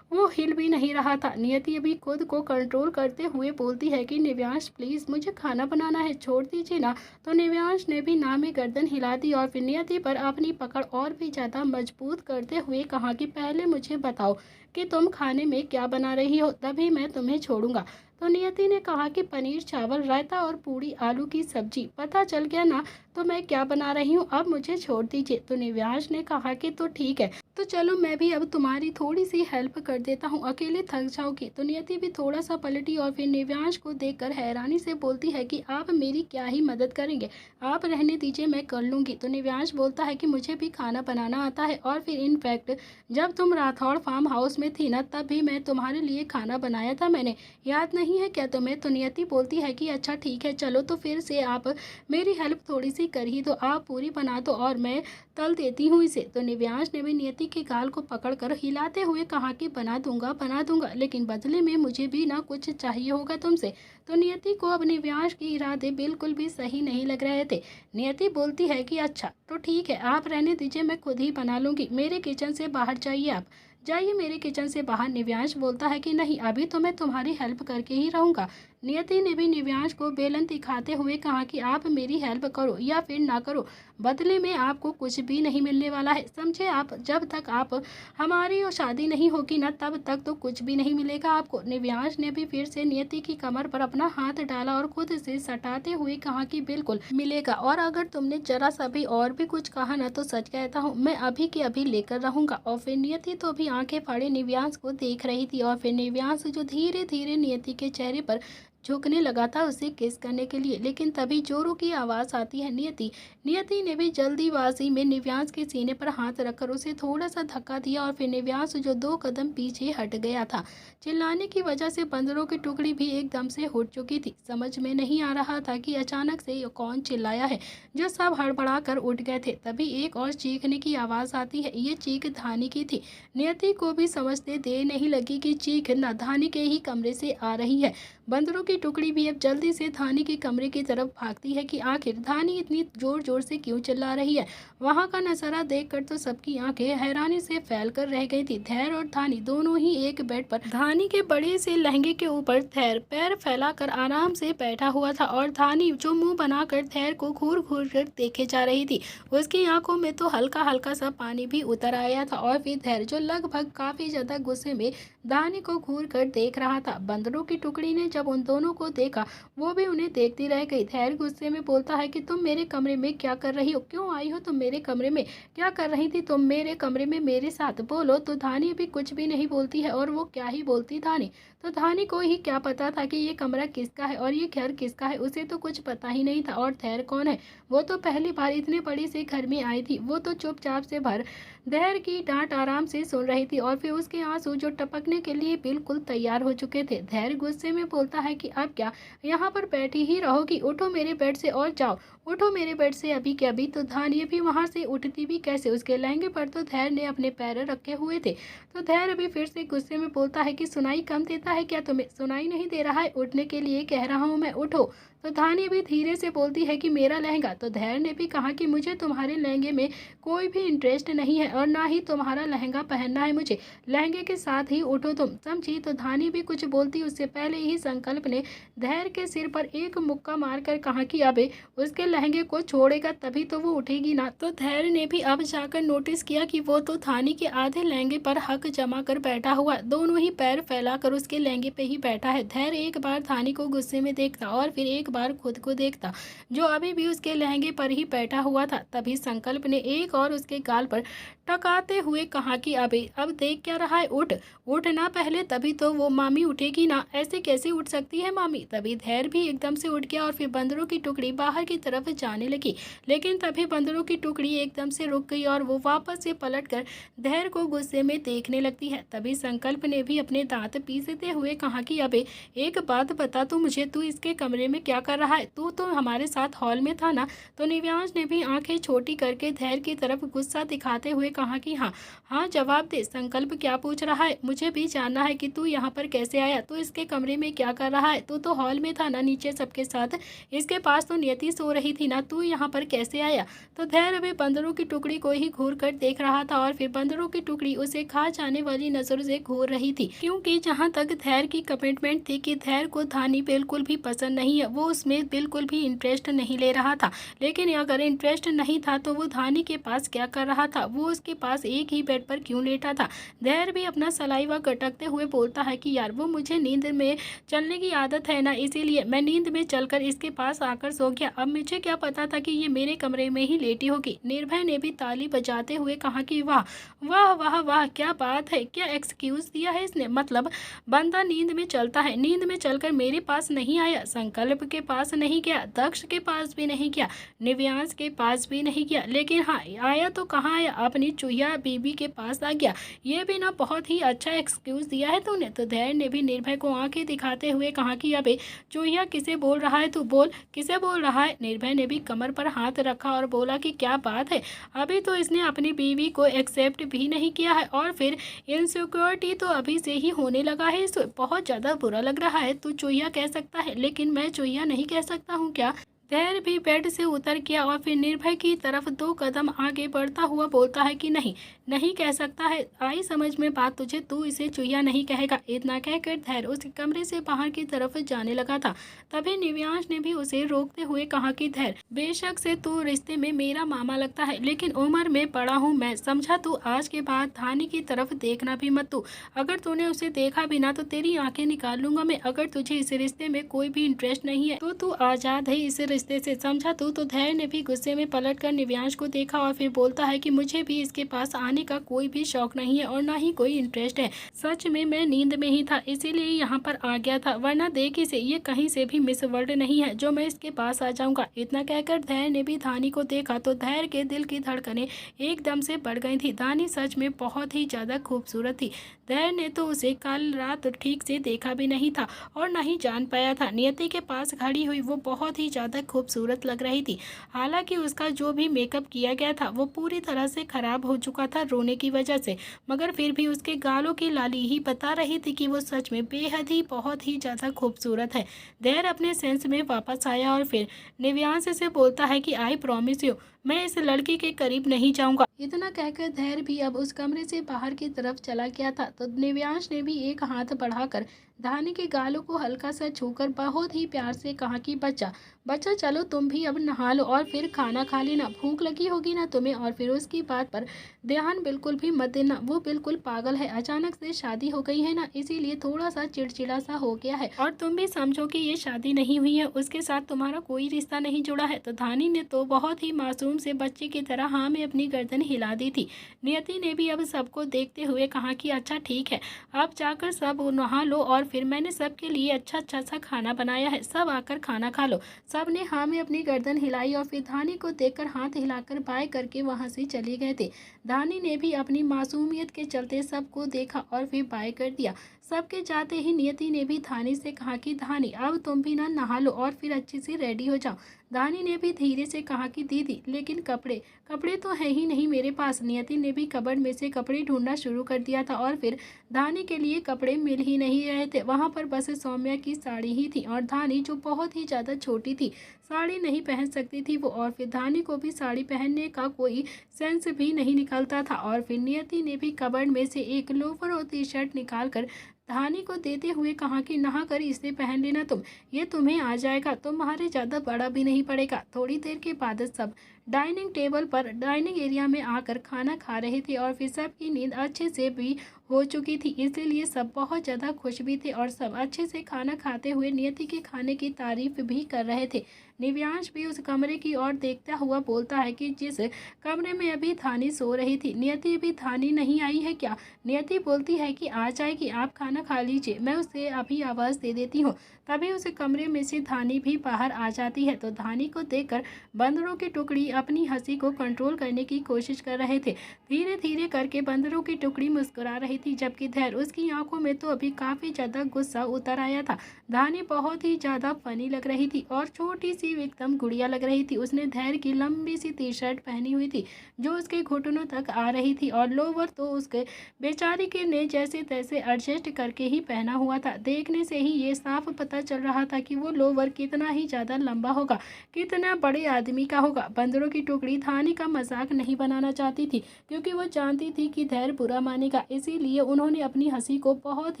वो हिल भी नहीं रहा था। नियति अभी खुद को कंट्रोल करते हुए बोलती है कि निव्यांश प्लीज़ मुझे खाना बनाना है, छोड़ दीजिए ना। तो निव्यांश ने भी ना में गर्दन हिला दी और फिर नियति पर अपनी पकड़ और भी ज़्यादा मजबूत करते हुए कहा कि पहले मुझे बताओ कि तुम खाने में क्या बना रही हो, तभी मैं तुम्हें छोड़ूंगा। तो नियति ने कहा कि पनीर चावल रायता और पूड़ी आलू की सब्जी। पता चल गया ना तो मैं क्या बना रही हूँ, अब मुझे छोड़ दीजिए। तो निव्यांश ने कहा कि तो ठीक है, तो चलो मैं भी अब तुम्हारी थोड़ी सी हेल्प कर देता हूँ, अकेले थक जाओगी। तो नियति भी थोड़ा सा पलटी और फिर निव्यांश को देखकर हैरानी से बोलती है कि आप मेरी क्या ही मदद करेंगे, आप रहने दीजिए मैं कर लूँगी। तो निव्यांश बोलता है कि मुझे भी खाना बनाना आता है और फिर इनफैक्ट जब तुम राठौड़ फार्म हाउस में थी ना तब भी मैं तुम्हारे लिए खाना बनाया था, मैंने याद नहीं है क्या तुम्हें। तो नियति बोलती है कि अच्छा ठीक है चलो, तो फिर से आप मेरी हेल्प थोड़ी सी कर ही दो, आप पूरी बना दो और मैं तल देती हूँ इसे। तो निव्यांश ने भी नियति के गाल को पकड़कर हिलाते हुए कहा कि बना दूंगा, लेकिन बदले में मुझे भी ना कुछ चाहिए होगा तुमसे। तो नियति को अब निव्यांश के इरादे बिल्कुल भी सही नहीं लग रहे थे। नियति बोलती है कि अच्छा तो ठीक है, आप रहने दीजिए, मैं खुद ही बना लूँगी, मेरे किचन से बाहर जाइए, आप जाइए मेरे किचन से बाहर। निव्यांश बोलता है कि नहीं, अभी तो मैं तुम्हारी हेल्प करके ही रहूँगा। नियति ने भी निव्यांश को बेलन दिखाते हुए कहा कि आप मेरी हेल्प करो या फिर ना करो, बदले में आपको कुछ भी नहीं मिलने वाला है, समझे आप। जब तक आप हमारी शादी नहीं होगी ना तब तक तो कुछ भी नहीं मिलेगा आपको। निव्यांश ने भी फिर से नियति की कमर पर अपना हाथ डाला और खुद से सटाते हुए कहा कि बिल्कुल मिलेगा, और अगर तुमने जरा सा भी और भी कुछ कहा ना तो सच कहता हूँ मैं अभी के अभी लेकर रहूँगा। और फिर नियति तो अभी आंखें फाड़े निव्यांश को देख रही थी और फिर निव्यांश जो धीरे धीरे नियति के चेहरे पर झुकने लगा था उसे किस करने के लिए, लेकिन तभी जोरों की आवाज़ आती है नियति ने भी जल्दीबाजी में निव्यांश के सीने पर हाथ रखकर उसे थोड़ा सा धक्का दिया और फिर निव्यांश जो 2 कदम पीछे हट गया था। चिल्लाने की वजह से बंदरों की टुकड़ी भी एकदम से उठ चुकी थी। समझ में नहीं आ रहा था कि अचानक से कौन चिल्लाया है, जो सब हड़बड़ा कर उठ गए थे। तभी एक और चीखने की आवाज़ आती है, ये चीख धानी की थी। नियति को भी समझते देर नहीं लगी कि चीख धानी के ही कमरे से आ रही है। बंदरों की की टुकड़ी भी अब जल्दी से धानी के कमरे की तरफ भागती है कि आखिर धानी इतनी जोर जोर से क्यों चिल्ला रही है। वहां का नजारा देखकर तो सबकी आंखें हैरानी से फैल कर रह गई थी। धैर्य और धानी दोनों ही एक बेड पर धानी के बड़े से लहंगे के ऊपर धैर्य पैर फैलाकर आराम से बैठा हुआ था और धानी जो मुंह बनाकर धैर्य को घूर घूर कर देखे जा रही थी। उसकी आंखों में तो हल्का हल्का सा पानी भी उतर आया था और फिर धैर्य जो लगभग काफी ज्यादा गुस्से में धानी को घूर कर देख रहा था। बंदरों की टुकड़ी ने जब उन दोनों को देखा वो भी उन्हें देखती रह गई। धैर्य गुस्से में बोलता है कि तुम मेरे कमरे में क्या कर रही हो, क्यों आई हो तुम मेरे कमरे में, क्या कर रही थी तुम मेरे कमरे में मेरे साथ, बोलो। तो धानी भी कुछ भी नहीं बोलती है और वो क्या ही बोलती धानी। तो धानी को ही क्या पता था कि ये कमरा किसका है और ये घर किसका है, उसे तो कुछ पता ही नहीं था। और धैर्य कौन है, वो तो पहली बार इतने बड़े से घर में आई थी। वो तो चुपचाप से भर धैर्य की डांट आराम से सुन रही थी और फिर उसके आंसू जो टपकने के लिए बिल्कुल तैयार हो चुके थे। धैर्य गुस्से में बोलता है कि अब क्या यहाँ पर बैठी ही रहोगी, उठो मेरे बेड से और जाओ, उठो मेरे बेड से अभी के अभी। तो धानी भी वहां से उठती भी कैसे, उसके लहंगे पर तो धैर्य ने अपने पैर रखे हुए थे। तो धैर्य भी फिर से गुस्से में बोलता है कि सुनाई कम देता है क्या तुम्हें, सुनाई नहीं दे रहा है, उठने के लिए कह रहा हूँ मैं, उठो। तो धानी भी धीरे से बोलती है कि मेरा लहंगा। तो धैर्य ने भी कहा कि मुझे तुम्हारे लहंगे में कोई भी इंटरेस्ट नहीं है और ना ही तुम्हारा लहंगा पहनना है मुझे, लहंगे के साथ ही उठो तुम, समझी। तो धानी भी कुछ बोलती उससे पहले ही संकल्प ने धैर्य के सिर पर एक मुक्का मारकर कहा कि अबे उसके लहंगे को छोड़ेगा तभी तो वो उठेगी ना। तो धैर्य ने भी अब जाकर नोटिस किया कि वो तो धानी के आधे लहंगे पर हक जमा कर बैठा हुआ, दोनों ही पैर फैलाकर उसके लहंगे पे ही बैठा है। धैर्य एक बार धानी को गुस्से में देखता और फिर एक बार खुद को देखता जो अभी भी उसके लहंगे पर ही बैठा हुआ था। तभी संकल्प ने एक और उसके गाल पर टकाते हुए कहा कि अबे अब देख क्या रहा है, उठ, उठ ना पहले तभी तो वो मामी उठेगी ना, ऐसे कैसे उठ सकती है मामी। तभी धैर्य भी एकदम से उठ गया और फिर बंदरों की टुकड़ी बाहर की तरफ जाने लगी। लेकिन तभी बंदरों की टुकड़ी एकदम से रुक गई और वो वापस से पलटकर धैर्य को गुस्से में देखने लगती है। तभी संकल्प ने भी अपने दांत पीसते हुए कहा कि अबे एक बात बता तू मुझे, तू इसके कमरे में क्या कर रहा है, तू तो हमारे साथ हॉल में था ना। तो निव्यांश ने भी आंखें छोटी करके धैर्य की तरफ गुस्सा दिखाते हुए कहा कि हाँ हाँ जवाब दे, संकल्प क्या पूछ रहा है, मुझे भी जानना है कि तू यहाँ पर कैसे आया, तू इसके कमरे में क्या कर रहा है, तू तो हॉल में था ना नीचे सबके साथ, इसके पास तो नियति सो रही थी ना, तू यहाँ पर कैसे आया। तो धैर्य अभी बंदरों की टुकड़ी को ही घूर कर देख रहा था और फिर बंदरों की टुकड़ी उसे खा जाने वाली नजरों से घूर रही थी, क्योंकि जहाँ तक धैर्य की कमिटमेंट थी कि धैर्य को धानी बिल्कुल भी पसंद नहीं है, वो उसमें बिल्कुल भी इंटरेस्ट नहीं ले रहा था। लेकिन अगर इंटरेस्ट नहीं था तो वो धानी के पास क्या कर रहा था, वो उसके पास एक ही बेड पर क्यों लेटा था। धैर्य भी अपना सलाइवा गटकते हुए बोलता है कि यार वो मुझे नींद में चलने की आदत है ना, इसीलिए मैं नींद में चलकर इसके पास आकर सो गया, अब मुझे क्या पता था कि ये मेरे कमरे में ही लेटी होगी। निर्भय ने भी ताली बजाते हुए कहा कि वाह वाह वाह वाह क्या बात है, क्या एक्सक्यूज दिया है इसने, मतलब बंदा नींद में चलता है, नींद में चलकर मेरे पास नहीं आया, संकल्प के पास नहीं गया, दक्ष के पास भी नहीं गया, निव्यांश के पास भी नहीं गया, लेकिन हाँ आया तो कहाँ आया, अपनी चूहिया बीबी के पास आ गया, ये भी ना बहुत ही अच्छा एक्सक्यूज दिया है तूने। तो धैर्य ने भी निर्भय को आंखें दिखाते हुए कहा कि अबे चूहिया किसे बोल रहा है तू, बोल किसे बोल रहा है। निर्भय ने भी कमर पर हाथ रखा और बोला कि क्या बात है, अभी तो इसने अपनी बीवी को एक्सेप्ट भी नहीं किया है और फिर इनसिक्योरिटी तो अभी से ही होने लगा है, इसे बहुत ज़्यादा बुरा लग रहा है। तू चूहिया कह सकता है लेकिन मैं चूहिया नहीं कह सकता हूँ क्या। धैर्य भी बेड से उतर गया और फिर निर्भय की तरफ 2 कदम आगे बढ़ता हुआ बोलता है कि नहीं नहीं कह सकता है, आई समझ में बात तुझे, तू इसे चूहिया नहीं कहेगा। इतना कहकर धैर्य उस कमरे से बाहर की तरफ जाने लगा था। तभी निव्यांश ने भी उसे रोकते हुए कहा कि धैर्य बेशक से तू रिश्ते में मेरा मामा लगता है लेकिन उम्र में बड़ा हूँ मैं, समझा। तू आज के बाद धानी की तरफ देखना भी मत, तू अगर तूने उसे देखा भी ना तो तेरी आंखें निकाल लूंगा मैं। अगर तुझे इस रिश्ते में कोई भी इंटरेस्ट नहीं है तो तू आजाद है इस रिश्ते से, समझा तू। तो धैर्य ने भी गुस्से में पलटकर निव्यांश को देखा और फिर बोलता है कि मुझे भी इसके पास आने का कोई भी शौक नहीं है और ना ही कोई इंटरेस्ट है, सच में मैं नींद में ही था इसीलिए यहाँ पर आ गया था, वरना देख इसे, ये कहीं से भी मिस वर्ल्ड नहीं है जो मैं इसके पास आ जाऊंगा। इतना कहकर धैर्य ने भी धानी को देखा तो धैर्य के दिल की धड़कनें एकदम से बढ़ गई थी। धानी सच में बहुत ही ज्यादा खूबसूरत थी। धैर्य ने तो उसे कल रात ठीक से देखा भी नहीं था और न ही जान पाया था। नियति के पास खड़ी हुई वो बहुत ही ज्यादा खूबसूरत लग रही थी। हालांकि उसका जो भी मेकअप किया गया था वो पूरी तरह से खराब हो चुका था रोने की वजह से, मगर फिर भी उसके गालों की लाली ही बता रही थी कि वो सच में बेहद ही बहुत ही ज़्यादा खूबसूरत है। धैर्य अपने सेंस में वापस आया और फिर निव्यांश से बोलता है कि आई प्रॉमिस यू, मैं इस लड़की के करीब नहीं जाऊंगा। इतना कहकर धैर्य भी अब उस कमरे से बाहर की तरफ चला गया था तो निव्यांश ने भी एक हाथ बढ़ाकर धानी के गालों को हल्का सा छूकर बहुत ही प्यार से कहा कि बच्चा बच्चा चलो तुम भी अब नहा लो और फिर खाना खा लेना, भूख लगी होगी ना तुम्हें। और फिर उसकी बात पर ध्यान बिल्कुल भी मत देना, वो बिल्कुल पागल है, अचानक से शादी हो गई है ना, इसीलिए थोड़ा सा चिड़चिड़ा सा हो गया है। और तुम भी समझो कि ये शादी नहीं हुई है, उसके साथ तुम्हारा कोई रिश्ता नहीं जुड़ा है। तो धानी ने तो बहुत ही मासूम से बच्चे की तरह हाँ में अपनी गर्दन हिला दी थी। नियति ने भी अब सबको देखते हुए कहा कि अच्छा ठीक है, आप जाकर सब नहा लो और फिर मैंने सबके लिए अच्छा अच्छा सा खाना बनाया है, सब आकर खाना खा लो। सब ने हाँ में अपनी गर्दन हिलाई और फिर धानी को देखकर हाथ हिलाकर बाय करके वहां से चले गए थे। धानी ने भी अपनी मासूमियत के चलते सबको देखा और फिर बाय कर दिया। सबके जाते ही नियति ने भी धानी से कहा कि धानी अब तुम भी ना नहा लो और फिर अच्छी से रेडी हो जाओ। धानी ने भी धीरे से कहा कि दीदी लेकिन कपड़े कपड़े तो है ही नहीं मेरे पास। नियति ने भी कबर्ड में से कपड़े ढूंढना शुरू कर दिया था और फिर धानी के लिए कपड़े मिल ही नहीं रहे थे। वहां पर बस सौम्या की साड़ी ही थी और धानी जो बहुत ही ज़्यादा छोटी थी, साड़ी नहीं पहन सकती थी वो। और फिर धानी को भी साड़ी पहनने का कोई सेंस भी नहीं निकलता था। और फिर नियति ने भी कबर्ड में से एक लोफर और टी शर्ट निकाल कर धानी को देते हुए कहा कि नहा कर इसे पहन लेना तुम, ये तुम्हें आ जाएगा, तुम्हारे ज़्यादा बड़ा भी नहीं पड़ेगा। थोड़ी देर के बाद सब डाइनिंग टेबल पर डाइनिंग एरिया में आकर खाना खा रहे थे और फिर सबकी नींद अच्छे से भी हो चुकी थी, इसीलिए सब बहुत ज़्यादा खुश भी थे और सब अच्छे से खाना खाते हुए नियति के खाने की तारीफ भी कर रहे थे। निव्यांश भी उस कमरे की ओर देखता हुआ बोलता है कि जिस कमरे में अभी धानी सो रही थी, नियति भी धानी नहीं आई है क्या? नियति बोलती है कि आ जाएगी, आप खाना खा लीजिए, मैं उसे अभी आवाज़ दे देती हूँ। तभी उस कमरे में से धानी भी बाहर आ जाती है तो धानी को देखकर बंदरों की टुकड़ी अपनी हंसी को कंट्रोल करने की कोशिश कर रहे थे। धीरे धीरे करके बंदरों की टुकड़ी मुस्कुरा रही थी, जबकि धैर्य उसकी आंखों में तो अभी काफ़ी ज़्यादा गुस्सा उतर आया था। धानी बहुत ही ज़्यादा फनी लग रही थी और छोटी सी एकदम गुड़िया लग रही थी। उसने धैर्य की लंबी सी टी शर्ट पहनी हुई थी जो उसके घुटनों तक आ रही थी और लोवर तो उसके बेचारी के ने जैसे तैसे एडजस्ट करके ही पहना हुआ था। देखने से ही ये साफ पता चल रहा था कि वो लोवर कितना ही ज़्यादा लंबा होगा, कितना बड़े आदमी का होगा। बंदरों की टुकड़ी धानी का मजाक नहीं बनाना चाहती थी क्योंकि वो जानती थी कि धैर्य बुरा मानेगा, इसीलिए उन्होंने अपनी हंसी को बहुत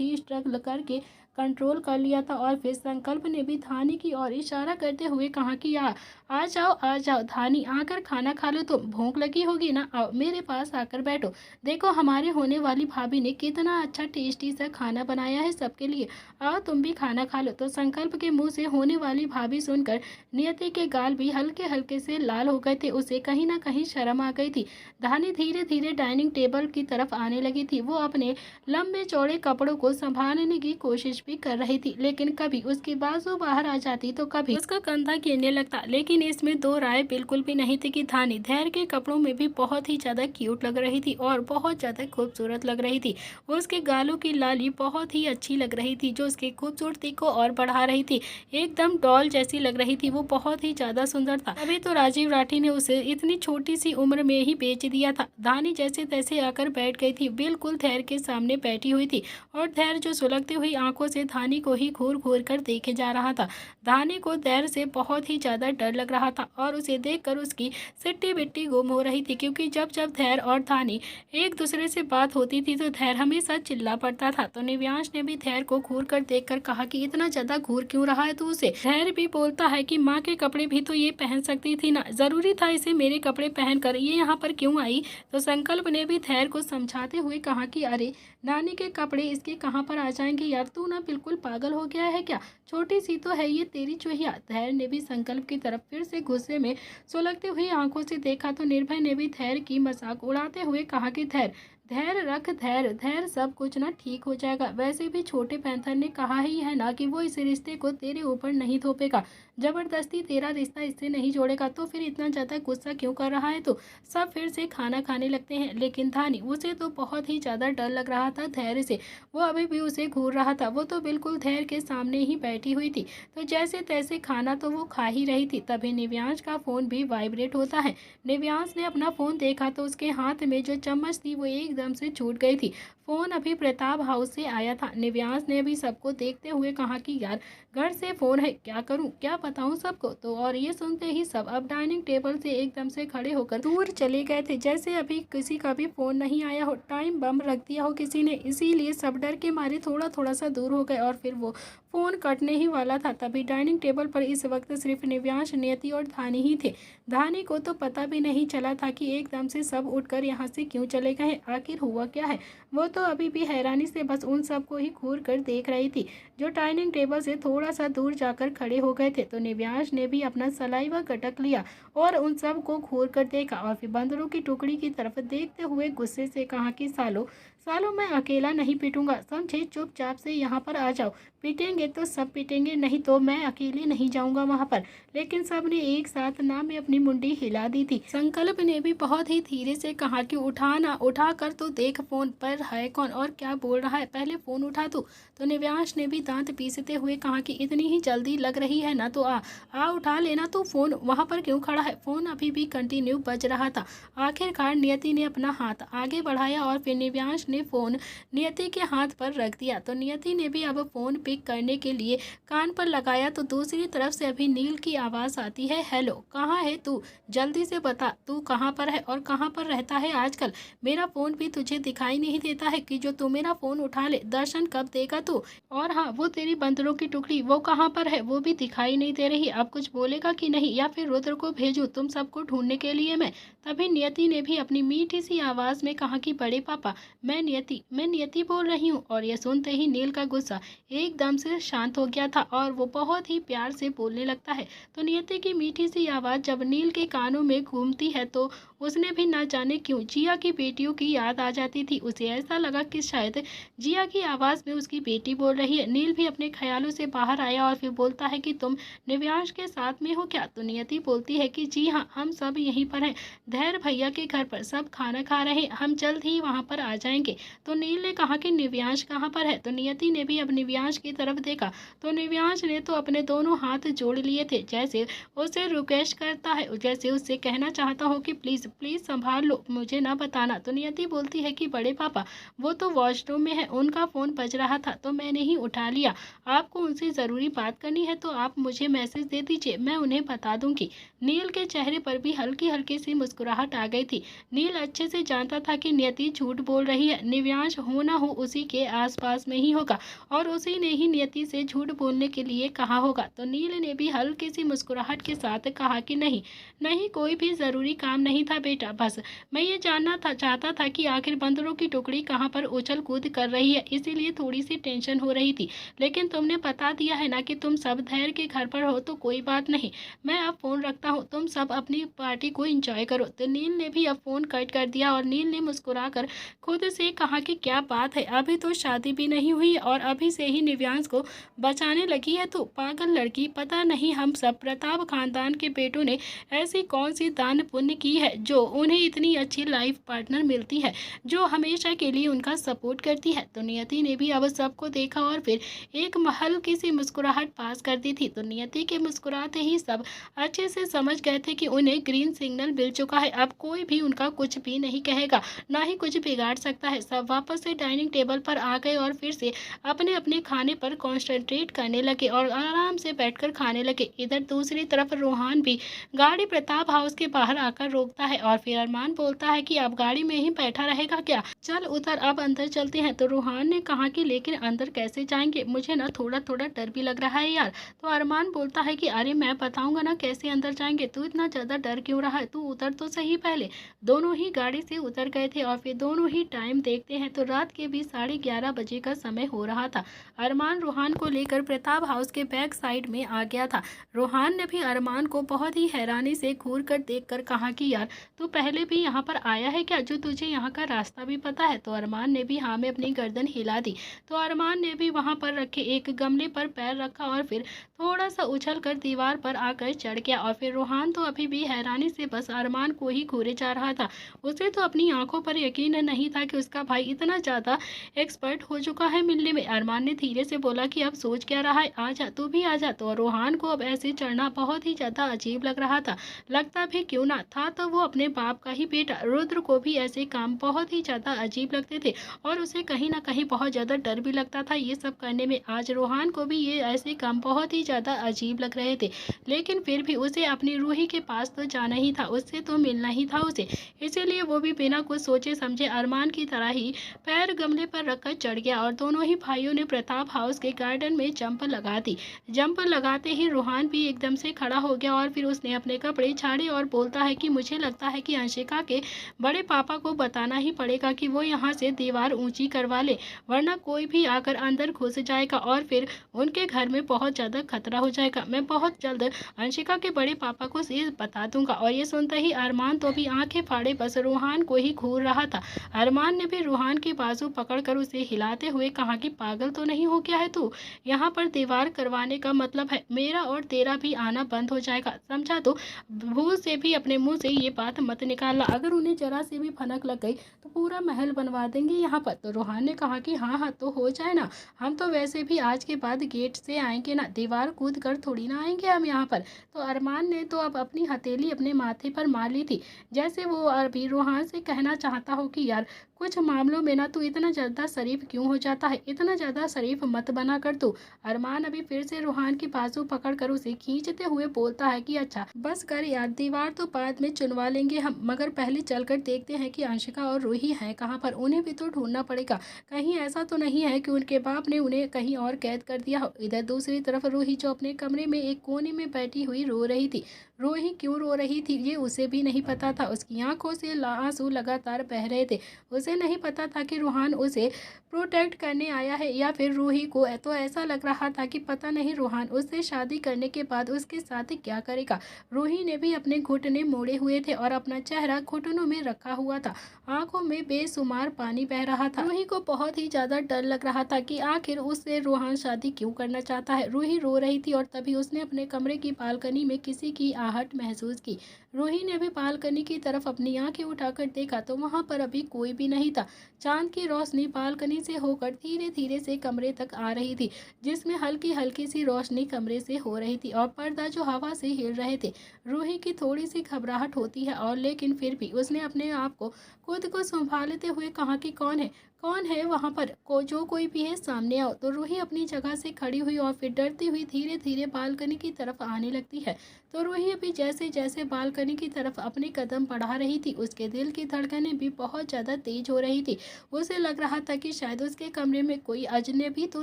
ही स्ट्रगल करके कंट्रोल कर लिया था। और फिर संकल्प ने भी धानी की ओर इशारा करते हुए कहा कि आ जाओ धानी, आकर खाना खा लो, तो भूख लगी होगी ना, आओ मेरे पास आकर बैठो, देखो हमारे होने वाली भाभी ने कितना अच्छा टेस्टी सा खाना बनाया है सबके लिए, आओ तुम भी खाना खा लो। तो संकल्प के मुंह से होने वाली भाभी सुनकर नियति के गाल भी हल्के हल्के से लाल हो गए थे, उसे कहीं ना कहीं शर्म आ गई थी। धानी धीरे धीरे डाइनिंग टेबल की तरफ आने लगी थी। वो अपने लंबे चौड़े कपड़ों को संभालने की कोशिश भी कर रही थी, लेकिन कभी उसकी बाजू बाहर आ जाती तो कभी उसका कंधा गिरने लगता। लेकिन इसमें दो राय बिल्कुल भी नहीं थी कि धानी धैर्य के कपड़ों में भी बहुत ही ज़्यादा क्यूट लग रही थी और बहुत ज़्यादा खूबसूरत लग रही थी। उसके गालों की लाली बहुत ही अच्छी लग रही थी जो उसकी खूबसूरती को और बढ़ा रही थी, एकदम डॉल जैसी लग रही थी, वो बहुत ही ज़्यादा सुंदर था। अभी तो राजीव राठी ने उसे इतनी छोटी सी उम्र में ही बेच दिया था। धानी जैसे तैसे आकर बैठ गई थी, बिल्कुल धैर्य के सामने बैठी हुई थी और धैर्य जो सुलगती हुई आंखों से धानी को ही घूर घूर कर देखे जा रहा था। धानी को धैर्य से बहुत ही ज़्यादा डर लग रहा था और उसे देखकर उसकी सिट्टी बिट्टी गुम हो रही थी, क्योंकि जब जब धैर्य और धानी एक दूसरे से बात होती थी तो धैर्य हमेशा चिल्ला पड़ता था। तो निव्यांश ने भी धैर्य को घूर कर देखकर कहा कि इतना ज़्यादा घूर क्यों रहा है तू उसे? धैर्य भी बोलता है कि माँ के कपड़े भी तो ये पहन सकती थी ना, ज़रूरी था इसे मेरे कपड़े पहन कर ये यहाँ पर क्यों आई? तो संकल्प ने भी धैर्य को समझाते हुए कहा कि अरे नानी के कपड़े इसके कहाँ पर आ जाएंगे यार, तू ना बिल्कुल पागल हो गया है क्या, छोटी सी तो है ये तेरी चुहिया। धैर्य ने भी संकल्प की तरफ फिर से गुस्से में सुलगती हुई आंखों से देखा तो निर्भय ने भी धैर्य की मजाक उड़ाते हुए कहा कि धैर्य धैर्य रख, धैर्य धैर्य, सब कुछ ना ठीक हो जाएगा। वैसे भी छोटे पैंथर ने कहा ही है ना कि वो इस रिश्ते को तेरे ऊपर नहीं थोपेगा, जबरदस्ती तेरा रिश्ता इससे नहीं जोड़ेगा। तो फिर इतना ज़्यादा गुस्सा क्यों कर रहा है तू? सब फिर से खाना खाने लगते हैं, लेकिन धानी उसे तो बहुत ही ज़्यादा डर लग रहा था धैर्य से। वो अभी भी उसे घूर रहा था। वो तो बिल्कुल धैर्य के सामने ही बैठी हुई थी, तो जैसे तैसे खाना तो वो खा ही रही थी। तभी निव्यांश का फ़ोन भी वाइब्रेट होता है। निव्यांश ने अपना फ़ोन देखा तो उसके हाथ में जो चम्मच थी वो एकदम से छूट गई थी। फ़ोन अभी प्रताप हाउस से आया था। निव्यांश ने भी सबको देखते हुए कहा कि यार, घर से फ़ोन है, क्या करूं, क्या बताऊं सबको। तो और ये सुनते ही सब अब डाइनिंग टेबल से एकदम से खड़े होकर दूर चले गए थे, जैसे अभी किसी का भी फ़ोन नहीं आया हो, टाइम बम रख दिया हो किसी ने। इसीलिए सब डर के मारे थोड़ा थोड़ा सा दूर हो गए और फिर वो फ़ोन कटने ही वाला था। तभी डाइनिंग टेबल पर इस वक्त सिर्फ निव्यांश, नियति और धानी ही थे। धानी को तो पता भी नहीं चला था कि एकदम से सब उठकर यहाँ से क्यों चले गए, आखिर हुआ क्या है। वो तो अभी भी हैरानी से बस उन सबको ही घूर कर देख रही थी, जो डाइनिंग टेबल से थोड़ा सा दूर जाकर खड़े हो गए थे। तो निव्यांश ने भी अपना सलाइवा गटक लिया और उन सब को घूर कर देखा और फिर बंदरों की टुकड़ी की तरफ देखते हुए गुस्से से कहा कि सालो सालो, मैं अकेला नहीं पीटूंगा, समझे, चुपचाप से यहाँ पर आ जाओ। पीटेंगे तो सब पीटेंगे, नहीं तो मैं अकेले नहीं जाऊंगा वहाँ पर। लेकिन सब ने एक साथ ना में अपनी मुंडी हिला दी थी। संकल्प ने भी बहुत ही धीरे से कहा कि उठा ना, उठा कर तो देख, फोन पर है कौन और क्या बोल रहा है, पहले फोन उठा तू। तो निव्यांश ने भी दांत पीसते हुए कहा कि इतनी ही जल्दी लग रही है ना तो आ उठा लेना तू फोन, वहाँ पर क्यों खड़ा है। फोन अभी भी कंटिन्यू बज रहा था। आखिरकार नियति ने अपना हाथ आगे बढ़ाया और फिर निव्यांश ने फोन नियति के हाथ पर रख दिया। तो नियति ने भी अब फोन पिक करने के लिए कान पर लगाया तो दूसरी तरफ से अभी नील की आवाज़ आती है, हेलो, कहाँ है तू, जल्दी से बता तू कहाँ पर है और कहाँ पर रहता है आजकल। मेरा फ़ोन भी तुझे दिखाई नहीं देता है कि जो तू मेरा फ़ोन उठा ले। दर्शन कब देगा तू? और हाँ, वो तेरी बंदरों की टुकड़ी वो कहाँ पर है, वो भी दिखाई नहीं दे रही। अब कुछ बोलेगा कि नहीं, या फिर रुद्र को भेजूँ तुम सबको ढूंढने के लिए मैं? तभी नियति ने भी अपनी मीठी सी आवाज़ में कहा कि बड़े पापा, मैं नियति बोल रही हूँ। और ये सुनते ही नील का गुस्सा एकदम से शांत हो गया था और वो बहुत ही प्यार से बोलने लगता है। तो नियति की मीठी सी आवाज़ जब नील के कानों में घूमती है तो उसने भी ना जाने क्यों जिया की बेटियों की याद आ जाती थी। उसे ऐसा लगा कि शायद जिया की आवाज़ में उसकी बेटी बोल रही है। नील भी अपने ख्यालों से बाहर आया और फिर बोलता है कि तुम निव्यांश के साथ में हो क्या? तो नियति बोलती है कि जी हाँ, हम सब यहीं पर हैं, धैर्य भैया के घर पर सब खाना खा रहे हैं, हम जल्द ही वहाँ पर आ जाएंगे। तो नील ने कहा कि निव्यांश कहाँ पर है? तो नियति ने भी अब निव्यांश की तरफ देखा तो निव्यांश ने तो अपने दोनों हाथ जोड़ लिए थे, जैसे उसे रिक्वेस्ट करता है, जैसे उससे कहना चाहता हो कि प्लीज़ प्लीज़ संभाल लो, मुझे ना बताना। तो नियति बोलती है कि बड़े पापा, वो तो वॉशरूम में है, उनका फ़ोन बज रहा था तो मैंने ही उठा लिया। आपको उनसे ज़रूरी बात करनी है तो आप मुझे मैसेज दे दीजिए, मैं उन्हें बता दूंगी। नील के चेहरे पर भी हल्की हल्की सी मुस्कुराहट आ गई थी। नील अच्छे से जानता था कि नियति झूठ बोल रही है। निव्यांश हो ना हो उसी के आसपास में ही होगा और उसी ने ही नियति से झूठ बोलने के लिए कहा होगा। तो नील ने भी हल्की सी मुस्कुराहट के साथ कहा कि नहीं नहीं, कोई भी ज़रूरी काम नहीं था बेटा, बस मैं ये जानना चाहता था कि आखिर बंदरों की टुकड़ी कहाँ पर उछल कूद कर रही है, इसीलिए थोड़ी सी टेंशन हो रही थी। लेकिन तुमने बता दिया है ना कि तुम सब धैर्य के घर पर हो तो कोई बात नहीं, मैं अब फ़ोन रखता हूँ, तुम सब अपनी पार्टी को एंजॉय करो। तो नील ने भी अब फ़ोन कट कर दिया और नील ने मुस्कुरा कर खुद से कहा कि क्या बात है, अभी तो शादी भी नहीं हुई और अभी से ही निव्यांश को बचाने लगी है। तो पागल लड़की, पता नहीं हम सब प्रताप खानदान के बेटों ने ऐसी कौन सी दान पुण्य की है जो उन्हें इतनी अच्छी लाइफ पार्टनर मिलती है जो हमेशा के लिए उनका सपोर्ट करती है। तो नियति ने भी अब सबको देखा और फिर एक हल्की सी मुस्कुराहट पास कर दी थी। तो नियति के मुस्कुराते ही सब अच्छे से समझ गए थे कि उन्हें ग्रीन सिग्नल मिल चुका है, अब कोई भी उनका कुछ भी नहीं कहेगा, ना ही कुछ बिगाड़ सकता है। सब वापस से डाइनिंग टेबल पर आ गए और फिर से अपने अपने खाने पर कॉन्सेंट्रेट करने लगे और आराम से बैठकर खाने लगे। इधर दूसरी तरफ रोहान भी गाड़ी प्रताप हाउस के बाहर आकर रोकता है और फिर अरमान बोलता है कि अब गाड़ी में ही बैठा रहेगा क्या, चल उधर अब अंदर चलते हैं। तो रोहान ने कहा कि लेकिन अंदर कैसे जाएंगे, मुझे ना थोड़ा थोड़ा डर भी लग रहा है यार। तो अरमान बोलता है कि अरे मैं बताऊंगा ना कैसे अंदर जाएंगे, तू इतना ज़्यादा डर क्यों रहा है, तू उतर तो सही पहले। दोनों ही गाड़ी से उतर गए थे और फिर दोनों ही टाइम देखते हैं तो रात के भी 11:30 बजे का समय हो रहा था। अरमान रूहान को लेकर प्रताप हाउस के बैक साइड में आ गया था। रूहान ने भी अरमान को बहुत ही हैरानी से घूर कर देख कर कहा कि यार तू पहले भी यहाँ पर आया है क्या, जो तुझे यहाँ का रास्ता भी पता है? तो अरमान ने भी हाँ में अपनी गर्दन हिला दी। तो अरमान ने भी वहाँ पर रखे एक गमले पर पैर रखा और फिर थोड़ा सा उछल कर दीवार पर आकर चढ़ गया। और फिर रूहान तो अभी भी हैरानी से बस अरमान को ही घूरे जा रहा था। उसे तो अपनी आंखों पर यकीन नहीं था कि उसका भाई इतना ज़्यादा एक्सपर्ट हो चुका है मिलने में। अरमान ने धीरे से बोला कि अब सोच क्या रहा है, आजा तू भी आजा। तो रूहान को अब ऐसे चढ़ना बहुत ही ज़्यादा अजीब लग रहा था। लगता भी क्यों ना था तो वो अपने बाप का ही बेटा। रुद्र को भी ऐसे काम बहुत ही ज़्यादा अजीब लगते थे और उसे कहीं ना कहीं बहुत ज़्यादा डर भी लगता था ये सब करने में। आज रूहान को भी ये ऐसे काम बहुत ही ज़्यादा अजीब लग रहे थे, लेकिन फिर भी उसे अपनी रूही के पास तो जाना ही था, उससे तो मिलना ही था उसे। इसीलिए वो भी बिना कुछ सोचे समझे अरमान की तरह ही पैर गमले पर रखकर चढ़ गया और दोनों ही भाइयों ने प्रताप हाउस के गार्डन में जंप लगा दी। जंप लगाते ही रूहान भी एकदम से खड़ा हो गया और फिर उसने अपने कपड़े झाड़े और बोलता है कि मुझे लगता है कि अंशिका के बड़े पापा को बताना ही पड़ेगा कि वो यहाँ से दीवार ऊंची करवा ले, वरना कोई भी आकर अंदर घुस जाएगा और फिर उनके घर में बहुत ज़्यादा खतरा हो जाएगा। मैं बहुत जल्द अंशिका के बड़े पापा को ये बता दूंगा। और ये सुनते ही अरमान तो भी आंखें फाड़े बस रूहान को ही घूर रहा था। अरमान ने भी रूहान की बाजू पकड़कर उसे हिलाते हुए कहा कि पागल तो नहीं हो गया है तू? यहाँ पर दीवार करवाने का मतलब है मेरा और तेरा भी आना बंद हो जाएगा, समझा? तो भूल से भी अपने मुंह से ये बात मत निकालना, अगर उन्हें जरा से भी भनक लग गई तो पूरा महल बनवा देंगे यहाँ पर। तो रूहान ने कहा कि हाँ हाँ तो हो जाए ना, हम तो वैसे भी आज के बाद गेट से आएंगे ना, दीवार कूद कर थोड़ी ना आएंगे हम यहाँ पर। तो अरमान ने तो अब अपनी हथेली अपने माथे पर मार ली थी, जैसे वो अभी रूहान से कहना चाहता हो कि यार कुछ मामलों में ना तू इतना ज़्यादा शरीफ क्यों हो जाता है, इतना ज़्यादा शरीफ मत बना कर तू। अरमान अभी फिर से रूहान की बाजू पकड़ कर उसे खींचते हुए बोलता है कि अच्छा बस कर यार, दीवार तो बाद में चुनवा लेंगे हम, मगर पहले चलकर देखते हैं कि अंशिका और रूही हैं कहाँ पर, उन्हें भी तो ढूंढना पड़ेगा। कहीं ऐसा तो नहीं है कि उनके बाप ने उन्हें कहीं और कैद कर दिया हो। इधर दूसरी तरफ रूही जो अपने कमरे में एक कोने में बैठी हुई रो रही थी। रूही क्यों रो रही थी ये उसे भी नहीं पता था, उसकी आंखों से आंसू लगातार बह रहे थे। उसे नहीं पता था कि रूहान उसे प्रोटेक्ट करने आया है या फिर रूही को। तो ऐसा लग रहा था कि पता नहीं रूहान उससे शादी करने के बाद उसके साथ क्या करेगा। रूही ने भी अपने घुटने मोड़े हुए थे और अपना चेहरा घुटनों में रखा हुआ था, आंखों में बेसुमार पानी बह रहा था। रूही को बहुत ही ज्यादा डर लग रहा था कि आखिर उससे रूहान शादी क्यों करना चाहता है। रूही रो रही थी और तभी उसने अपने कमरे की बालकनी में किसी की आहट महसूस की। रूही ने भी बालकनी की तरफ अपनी आंखें उठाकर देखा तो वहां पर अभी कोई भी नहीं था। चांद की रोशनी बालकनी से होकर धीरे धीरे से कमरे तक आ रही थी, जिसमें हल्की हल्की सी रोशनी कमरे से हो रही थी और पर्दा जो हवा से हिल रहे थे। रूही की थोड़ी सी घबराहट होती है और लेकिन फिर भी उसने अपने आप को खुद को संभालते हुए कहा कि कौन है वहाँ पर, जो कोई भी है सामने आओ। तो रूही अपनी जगह से खड़ी हुई और फिर डरती हुई धीरे धीरे बालकनी की तरफ आने लगती है। तो रूही अभी जैसे जैसे बालकनी की तरफ अपने कदम बढ़ा रही थी उसके दिल की धड़कनें भी बहुत ज़्यादा तेज हो रही थी। उसे लग रहा था कि शायद उसके कमरे में कोई अजनबी तो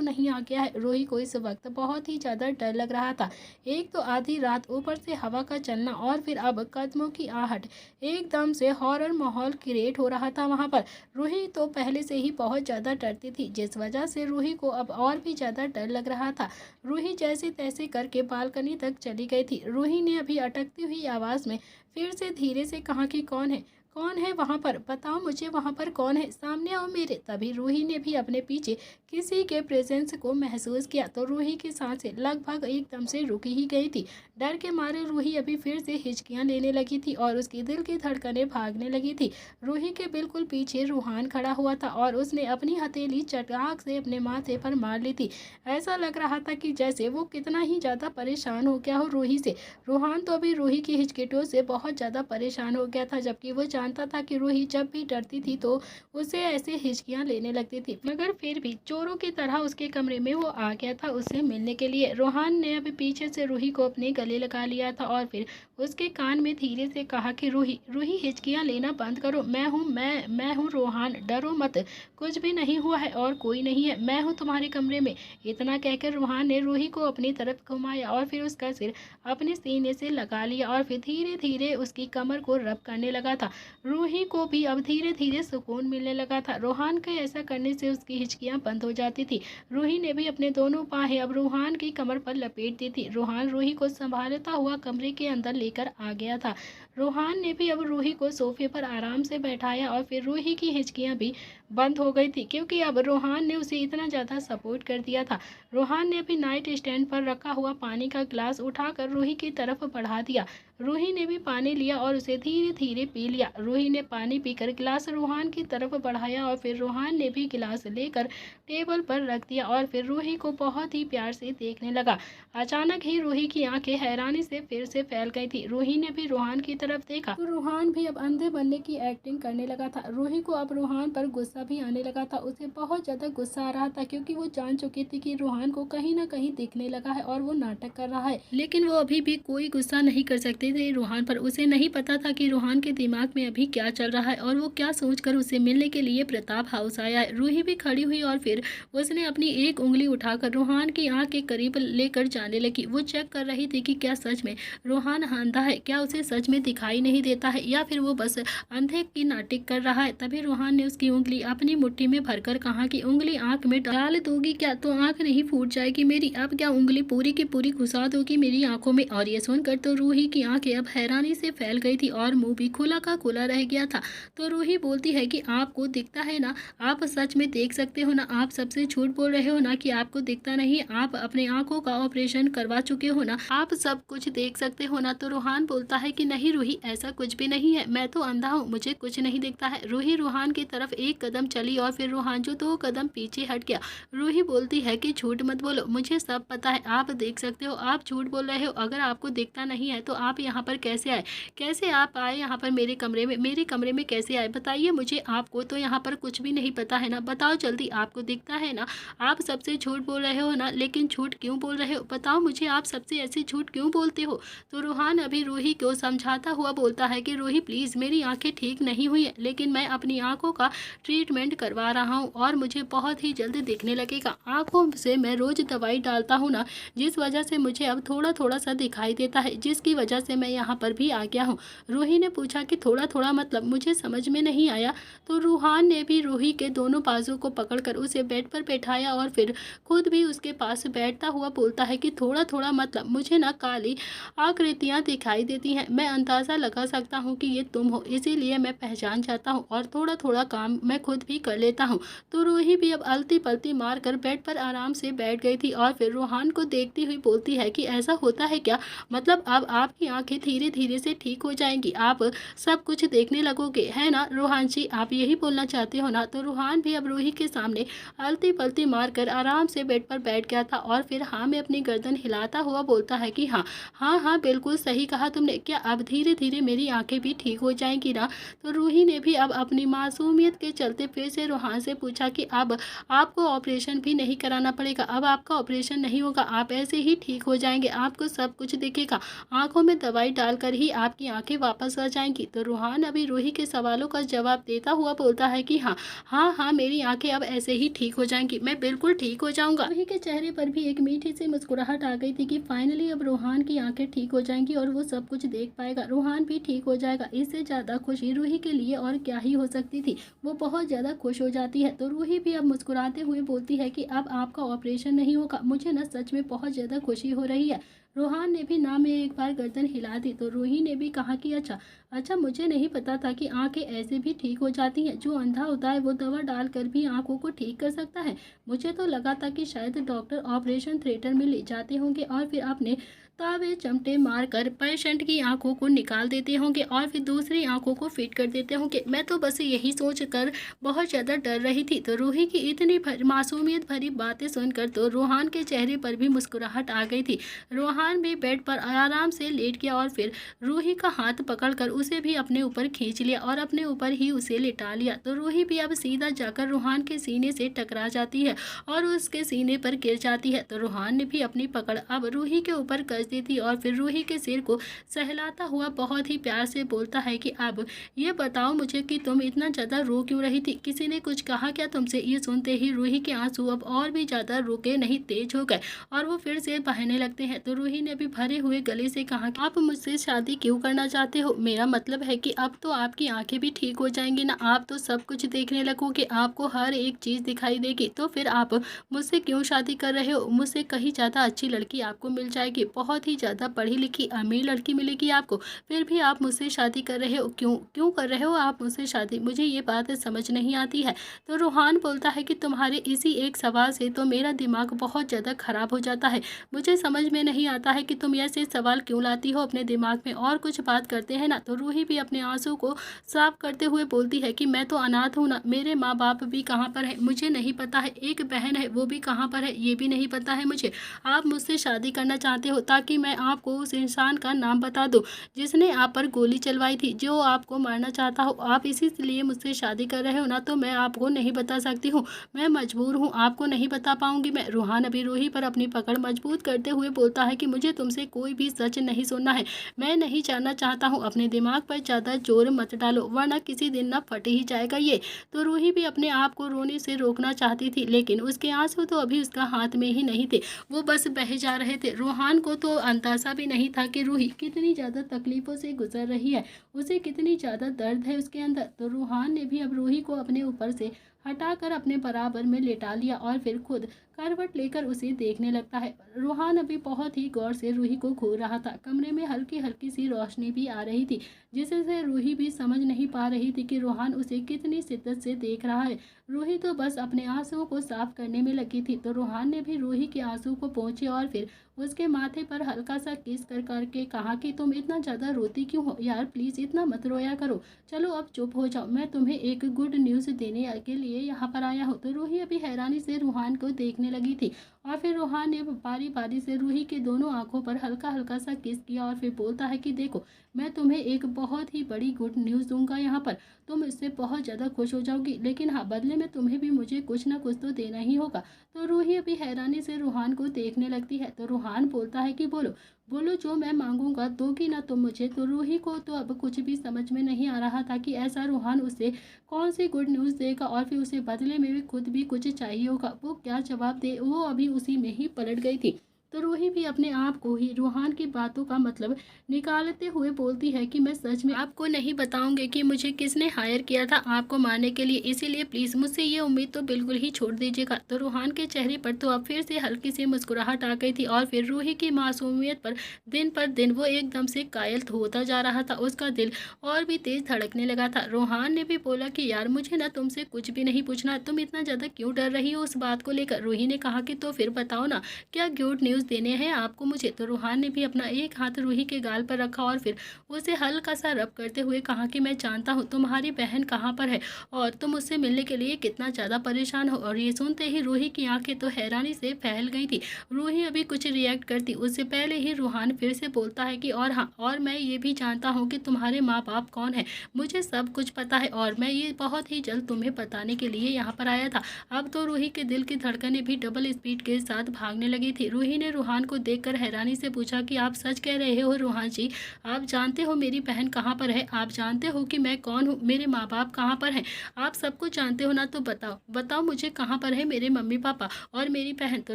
नहीं आ गया है। रूही को इस वक्त बहुत ही ज़्यादा डर लग रहा था। एक तो आधी रात, ऊपर से हवा का चलना और फिर अब कदमों की आहट, एकदम से हॉरर माहौल क्रिएट हो रहा था वहाँ पर। रूही तो पहले से ही बहुत ज़्यादा डरती थी, जिस वजह से रूही को अब और भी ज़्यादा डर लग रहा था। रूही जैसे तैसे करके बालकनी तक चली गई थी। रूही ने अभी अटकती हुई आवाज़ में फिर से धीरे से कहा कि कौन है वहाँ पर, बताओ मुझे वहाँ पर कौन है, सामने आओ मेरे। तभी रूही ने भी अपने पीछे किसी के प्रेजेंस को महसूस किया तो रूही की सांसें लगभग एकदम से रुक ही गई थी। डर के मारे रूही अभी फिर से हिचकियाँ लेने लगी थी और उसकी दिल की धड़कनें भागने लगी थी। रूही के बिल्कुल पीछे रूहान खड़ा हुआ था और उसने अपनी हथेली चटाक से अपने माथे पर मार ली थी। ऐसा लग रहा था कि जैसे वो कितना ही ज़्यादा परेशान हो गया हो रूही से। रूहान तो अभी रूही की हिचकिटों से बहुत ज़्यादा परेशान हो गया था, जबकि वो जानता था कि रूही जब भी डरती थी तो उसे ऐसे हिचकियाँ लेने लगती थी, मगर फिर भी चोरों की तरह उसके कमरे में वो आ गया था उससे मिलने के लिए। रूहान ने अभी पीछे से रूही को अपने गले लगा लिया था और फिर उसके कान में धीरे से कहा कि रूही हिचकियाँ लेना बंद करो, मैं हूँ रूहान, डरो मत, कुछ भी नहीं हुआ है और कोई नहीं है, मैं हूँ तुम्हारे कमरे में। इतना कहकर रूहान ने रूही को अपनी तरफ घुमाया और फिर उसका सिर अपने सीने से लगा लिया और फिर धीरे धीरे उसकी कमर को रब करने लगा था। रूही को भी अब धीरे धीरे सुकून मिलने लगा था। रूहान के ऐसा करने से उसकी हिचकियां बंद हो जाती थी। रूही ने भी अपने दोनों बाहें अब रूहान की कमर पर लपेट दी थी। रूहान रूही को संभालता हुआ कमरे के अंदर लेकर आ गया था। रूहान ने भी अब रूही को सोफे पर आराम से बैठाया और फिर रूही की हिचकियां भी बंद हो गई थी, क्योंकि अब रूहान ने उसे इतना ज़्यादा सपोर्ट कर दिया था। रूहान ने अभी नाइट स्टैंड पर रखा हुआ पानी का गिलास उठाकर रूही की तरफ बढ़ा दिया। रूही ने भी पानी लिया और उसे धीरे धीरे पी लिया। रूही ने पानी पीकर गिलास रूहान की तरफ बढ़ाया और फिर रूहान ने भी गिलास लेकर टेबल पर रख दिया और फिर रूही को बहुत ही प्यार से देखने लगा। अचानक ही रूही की आंखें हैरानी से फिर से फैल गई थी। रूही ने भी रूहान की तरफ देखा तो रूहान भी अब अंधे बनने की एक्टिंग करने लगा था। रूही को अब रूहान पर गुस्सा भी आने लगा था। उसे बहुत ज़्यादा गुस्सा आ रहा था, क्योंकि वो जान चुकी थी कि रूहान को कहीं ना कहीं दिखने लगा है और वो नाटक कर रहा है, लेकिन वो अभी भी कोई गुस्सा नहीं कर सकते थे रूहान पर। उसे नहीं पता था कि रूहान के दिमाग में अभी क्या चल रहा है और वो क्या सोचकर उसे मिलने के लिए प्रताप हाउस आया है। रूही भी खड़ी हुई और फिर उसने अपनी एक उंगली उठाकर रूहान की आंख के करीब लेकर जाने लगी। वो चेक कर रही थी कि क्या सच में रूहान अंधा है, क्या उसे सच में दिखाई नहीं देता है या फिर वो बस अंधे की नाटक कर रहा है। तभी रूहान ने उसकी उंगली अपनी मुट्ठी में भरकर कहा कि उंगली आंख में डाल दोगी क्या तो आंख नहीं फूट जाएगी मेरी, अब क्या उंगली पूरी की पूरी घुसा दोगी मेरी आंखों में। और ये सुनकर तो रूही की आंखें अब हैरानी से फैल गई थी और मुंह भी खुला का खुला रह गया था। तो रूही बोलती है कि आपको दिखता है ना, आप सच में देख सकते हो ना, आप सबसे झूठ बोल रहे हो ना कि आपको दिखता नहीं, आप अपने आंखों का ऑपरेशन करवा चुके हो ना, आप सब कुछ देख सकते हो ना। तो रूहान बोलता है कि नहीं रूही, ऐसा कुछ भी नहीं है, मैं तो अंधा हूँ, मुझे कुछ नहीं दिखता है। रूही रूहान की तरफ एक कदम चली और फिर रूहान जो 2 कदम पीछे हट गया। रूही बोलती है कि झूठ मत बोलो, मुझे सब पता है, आप देख सकते हो, आप झूठ बोल रहे हो। अगर आपको दिखता नहीं है तो आप यहाँ पर कैसे आए, कैसे आप आए यहाँ पर मेरे कमरे में कैसे आए, बताइए मुझे। आपको तो यहाँ पर कुछ भी नहीं पता है ना, बताओ जल्दी, आपको दिखता है ना, आप सबसे झूठ बोल रहे हो ना, लेकिन झूठ क्यों बोल रहे हो, बताओ मुझे, आप सबसे ऐसे झूठ क्यों बोलते हो। तो रूहान अभी रूही को समझाता हुआ बोलता है कि रूही प्लीज़, मेरी आंखें ठीक नहीं हुई है, लेकिन मैं अपनी आंखों का ट्रीटमेंट करवा रहा हूँ और मुझे बहुत ही जल्द दिखने लगेगा। आंखों से मैं रोज़ दवाई डालता हूँ ना, जिस वजह से मुझे अब थोड़ा थोड़ा सा दिखाई देता है, जिसकी वजह से मैं यहाँ पर भी आ गया हूँ। रूही ने पूछा कि थोड़ा थोड़ा मतलब, मुझे समझ में नहीं आया। तो रूहान ने भी रूही के दोनों बाजू को पकड़कर उसे बेड पर बैठाया और फिर खुद भी उसके पास बैठता हुआ बोलता है कि थोड़ा थोड़ा मतलब, मुझे ना काली आकृतियाँ दिखाई देती हैं, मैं अंदाज़ा लगा सकता हूँ कि ये तुम हो, इसीलिए मैं पहचान जाता हूँ और थोड़ा थोड़ा काम मैं खुद भी कर लेता हूँ। तो रूही भी अब अलती पलती मार कर बेड पर आराम से बैठ गई थी और फिर रूहान को देखती हुई बोलती है कि ऐसा होता है क्या, मतलब अब आपकी आंखें धीरे धीरे से ठीक हो जाएंगी, आप सब कुछ देखने लगोगे, है ना रूहान जी, आप यही बोलना चाहते हो ना। तो रूहान भी अब रूही के सामने अलती पलती मार कर आराम से बेड पर बैठ गया था और फिर हाँ में अपनी गर्दन हिलाता हुआ बोलता है कि हाँ हाँ हाँ बिल्कुल सही कहा तुमने, क्या अब धीरे धीरे मेरी आंखें भी ठीक हो जाएंगी ना। तो रूही ने भी अब अपनी मासूमियत के चलते फिर से रूहान से पूछा कि अब आपको ऑपरेशन भी नहीं कराना पड़ेगा, अब आपका ऑपरेशन नहीं होगा, आप ऐसे ही ठीक हो जाएंगे, आपको सब कुछ दिखेगा, आंखों में दवाई डालकर ही आपकी आंखें वापस आ जाएंगी। तो रूहान अभी रूही के सवालों का जवाब देता हुआ बोलता है कि हाँ हाँ हाँ मेरी आंखें अब ऐसे ही ठीक हो जाएंगी, मैं बिल्कुल ठीक हो जाऊंगा। रूही के चेहरे पर भी एक मीठी सी मुस्कुराहट आ गई थी कि फाइनली अब रूहान की आंखें ठीक हो जाएंगी और वो सब कुछ देख पाएगा, रूहान भी ठीक हो जाएगा। इससे ज़्यादा खुशी रूही के लिए और क्या ही हो सकती थी, वो बहुत ज़्यादा खुश हो जाती है। तो रूही भी अब मुस्कुराते हुए बोलती है कि अब आपका ऑपरेशन नहीं होगा, मुझे ना सच में बहुत ज़्यादा खुशी हो रही है। रूहान ने भी ना में एक बार गर्दन हिला दी। तो रूही ने भी कहा कि अच्छा मुझे नहीं पता था कि आंखें ऐसे भी ठीक हो जाती हैं, जो अंधा होता है वो दवा डालकर भी आंखों को ठीक कर सकता है, मुझे तो लगा था कि शायद डॉक्टर ऑपरेशन थिएटर में ले जाते होंगे और फिर अपने तावे चमटे मारकर पेशेंट की आंखों को निकाल देते होंगे और फिर दूसरी आंखों को फिट कर देते होंगे, मैं तो बस यही सोचकर बहुत ज़्यादा डर रही थी। तो रूही की इतनी मासूमियत भरी बातें सुनकर तो रूहान के चेहरे पर भी मुस्कुराहट आ गई थी। रूहान भी बेड पर आराम से लेट गया और फिर रूही का हाथ पकड़कर उसे भी अपने ऊपर खींच लिया और अपने ऊपर ही उसे लिटा लिया। तो रूही भी अब सीधा जाकर रूहान के सीने से टकरा जाती है और उसके सीने पर गिर जाती है। तो रूहान ने भी अपनी पकड़ अब रूही के ऊपर कस दी थी और फिर रूही के सिर को सहलाता हुआ बहुत ही प्यार से बोलता है कि अब ये बताओ मुझे कि तुम इतना ज़्यादा रो क्यों रही थी, किसी ने कुछ कहा क्या तुमसे। ये सुनते ही रूही के आंसू अब और भी ज़्यादा रुके नहीं तेज हो गए और वो फिर से बहने लगते हैं। तो रूही ने भी भरे हुए गले से कहा कि आप मुझसे शादी क्यों करना चाहते हो, मेरा मतलब है कि अब तो आपकी आंखें भी ठीक हो जाएंगी ना, आप तो सब कुछ देखने लगोगे, आपको हर एक चीज़ दिखाई देगी। तो फिर आप मुझसे क्यों शादी कर रहे हो? मुझसे कहीं ज़्यादा अच्छी लड़की आपको मिल जाएगी, बहुत ही ज़्यादा पढ़ी लिखी अमीर लड़की मिलेगी आपको, फिर भी आप मुझसे शादी कर रहे हो। क्यों क्यों कर रहे हो आप मुझसे शादी? मुझे ये बात समझ नहीं आती है। तो रूहान बोलता है कि तुम्हारे इसी एक सवाल से तो मेरा दिमाग बहुत ज़्यादा ख़राब हो जाता है। मुझे समझ में नहीं आता है कि तुम ऐसे सवाल क्यों लाती हो अपने दिमाग में। और कुछ बात करते हैं ना तो रूही भी अपने आंसू को साफ करते हुए बोलती है कि मैं तो अनाथ हूँ ना, मेरे माँ बाप भी कहाँ पर है मुझे नहीं पता है, एक बहन है वो भी कहाँ पर है ये भी नहीं पता है मुझे। आप मुझसे शादी करना चाहते हो ताकि मैं आपको उस इंसान का नाम बता दूँ जिसने आप पर गोली चलवाई थी, जो आपको मारना चाहता हो। आप इसीलिए मुझसे शादी कर रहे हो ना, तो मैं आपको नहीं बता सकती हूँ, मैं मजबूर हूँ, आपको नहीं बता पाऊंगी मैं। रूहान अभी रूही पर अपनी पकड़ मजबूत करते हुए बोलता है कि मुझे तुमसे कोई भी सच नहीं सुनना है, मैं नहीं जानना चाहता हूँ। अपने दिमाग पर ज़्यादा जोर मत डालो वरना किसी दिन ना फट ही जाएगा ये। तो रूही भी अपने आप को रोने से रोकना चाहती थी, लेकिन उसके आंसू तो अभी उसका हाथ में ही नहीं थे, वो बस बह जा रहे थे। रूहान को तो अंदाजा भी नहीं था कि रूही कितनी ज़्यादा तकलीफ़ों से गुजर रही है, उसे कितनी ज़्यादा दर्द है उसके अंदर। तो रूहान ने भी अब रूही को अपने ऊपर से हटाकर अपने बराबर में लेटा लिया और फिर खुद करवट लेकर उसे देखने लगता है। रूहान अभी बहुत ही गौर से रूही को घूर रहा था। कमरे में हल्की हल्की सी रोशनी भी आ रही थी, जिससे रूही भी समझ नहीं पा रही थी कि रूहान उसे कितनी शिद्दत से देख रहा है। रूही तो बस अपने आंसुओं को साफ करने में लगी थी। तो रूहान ने भी रूही के आंसू को पोंछे और फिर उसके माथे पर हल्का सा किस कर करके कहा कि तुम इतना ज़्यादा रोती क्यों हो यार, प्लीज़ इतना मत रोया करो, चलो अब चुप हो जाओ, मैं तुम्हें एक गुड न्यूज़ देने के लिए यहाँ पर आया हूँ। तो रूही अभी हैरानी से रूहान को देखने लगी थी और फिर रूहान ने बारी बारी से रूही के दोनों आंखों पर हल्का हल्का सा किस किया और फिर बोलता है कि देखो मैं तुम्हें एक बहुत ही बड़ी गुड न्यूज़ दूंगा यहाँ पर, तुम इससे बहुत ज़्यादा खुश हो जाओगी, लेकिन हाँ बदले में तुम्हें भी मुझे कुछ ना कुछ तो देना ही होगा। तो रूही अभी हैरानी से रूहान को देखने लगती है। तो रूहान बोलता है कि बोलो बोलो, जो मैं मांगूंगा दोगी ना तुम मुझे। तो रूही को तो अब कुछ भी समझ में नहीं आ रहा था कि ऐसा रूहान उसे कौन सी गुड न्यूज़ देगा और फिर उसे बदले में भी खुद भी कुछ चाहिए होगा, वो क्या जवाब दे। वो अभी उसी में ही पलट गई थी। तो रूही भी अपने आप को ही रूहान की बातों का मतलब निकालते हुए बोलती है कि मैं सच में आपको नहीं बताऊंगी कि मुझे किसने हायर किया था आपको मारने के लिए, इसीलिए प्लीज़ मुझसे ये उम्मीद तो बिल्कुल ही छोड़ दीजिएगा। तो रूहान के चेहरे पर तो अब फिर से हल्की सी मुस्कुराहट आ गई थी और फिर रूही की मासूमियत पर दिन वो एकदम से कायल होता जा रहा था, उसका दिल और भी तेज धड़कने लगा था। रूहान ने भी बोला कि यार मुझे ना तुमसे कुछ भी नहीं पूछना, तुम इतना ज़्यादा क्यों डर रही हो उस बात को लेकर। रूही ने कहा कि तो फिर बताओ ना क्या गुड न्यूज़ देने हैं आपको मुझे। तो रूहान ने भी अपना एक हाथ रूही के गाल पर रखा और फिर उसे हल्का सा रब करते हुए कहा कि मैं जानता हूँ तुम्हारी बहन कहाँ पर है और तुम उससे मिलने के लिए कितना ज़्यादा परेशान हो। और ये सुनते ही रूही की आंखें तो हैरानी से फैल गई थी। रूही अभी कुछ रिएक्ट करती उससे पहले ही रूहान फिर से बोलता है कि और हाँ, और मैं ये भी जानता हूँ कि तुम्हारे माँ बाप कौन है, मुझे सब कुछ पता है और मैं ये बहुत ही जल्द तुम्हें बताने के लिए यहाँ पर आया था। अब तो रूही के दिल की धड़कनें भी डबल स्पीड के साथ भागने लगी थी। रूही ने रूहान को देखकर हैरानी से पूछा कि आप सच कह रहे हो रूहान जी, आप जानते हो मेरी बहन कहाँ पर है, आप जानते हो कि मैं कौन हूँ, मेरे माँ बाप कहाँ पर हैं, आप सब कुछ जानते हो ना, तो बताओ बताओ मुझे कहाँ पर है मेरे मम्मी पापा और मेरी बहन। तो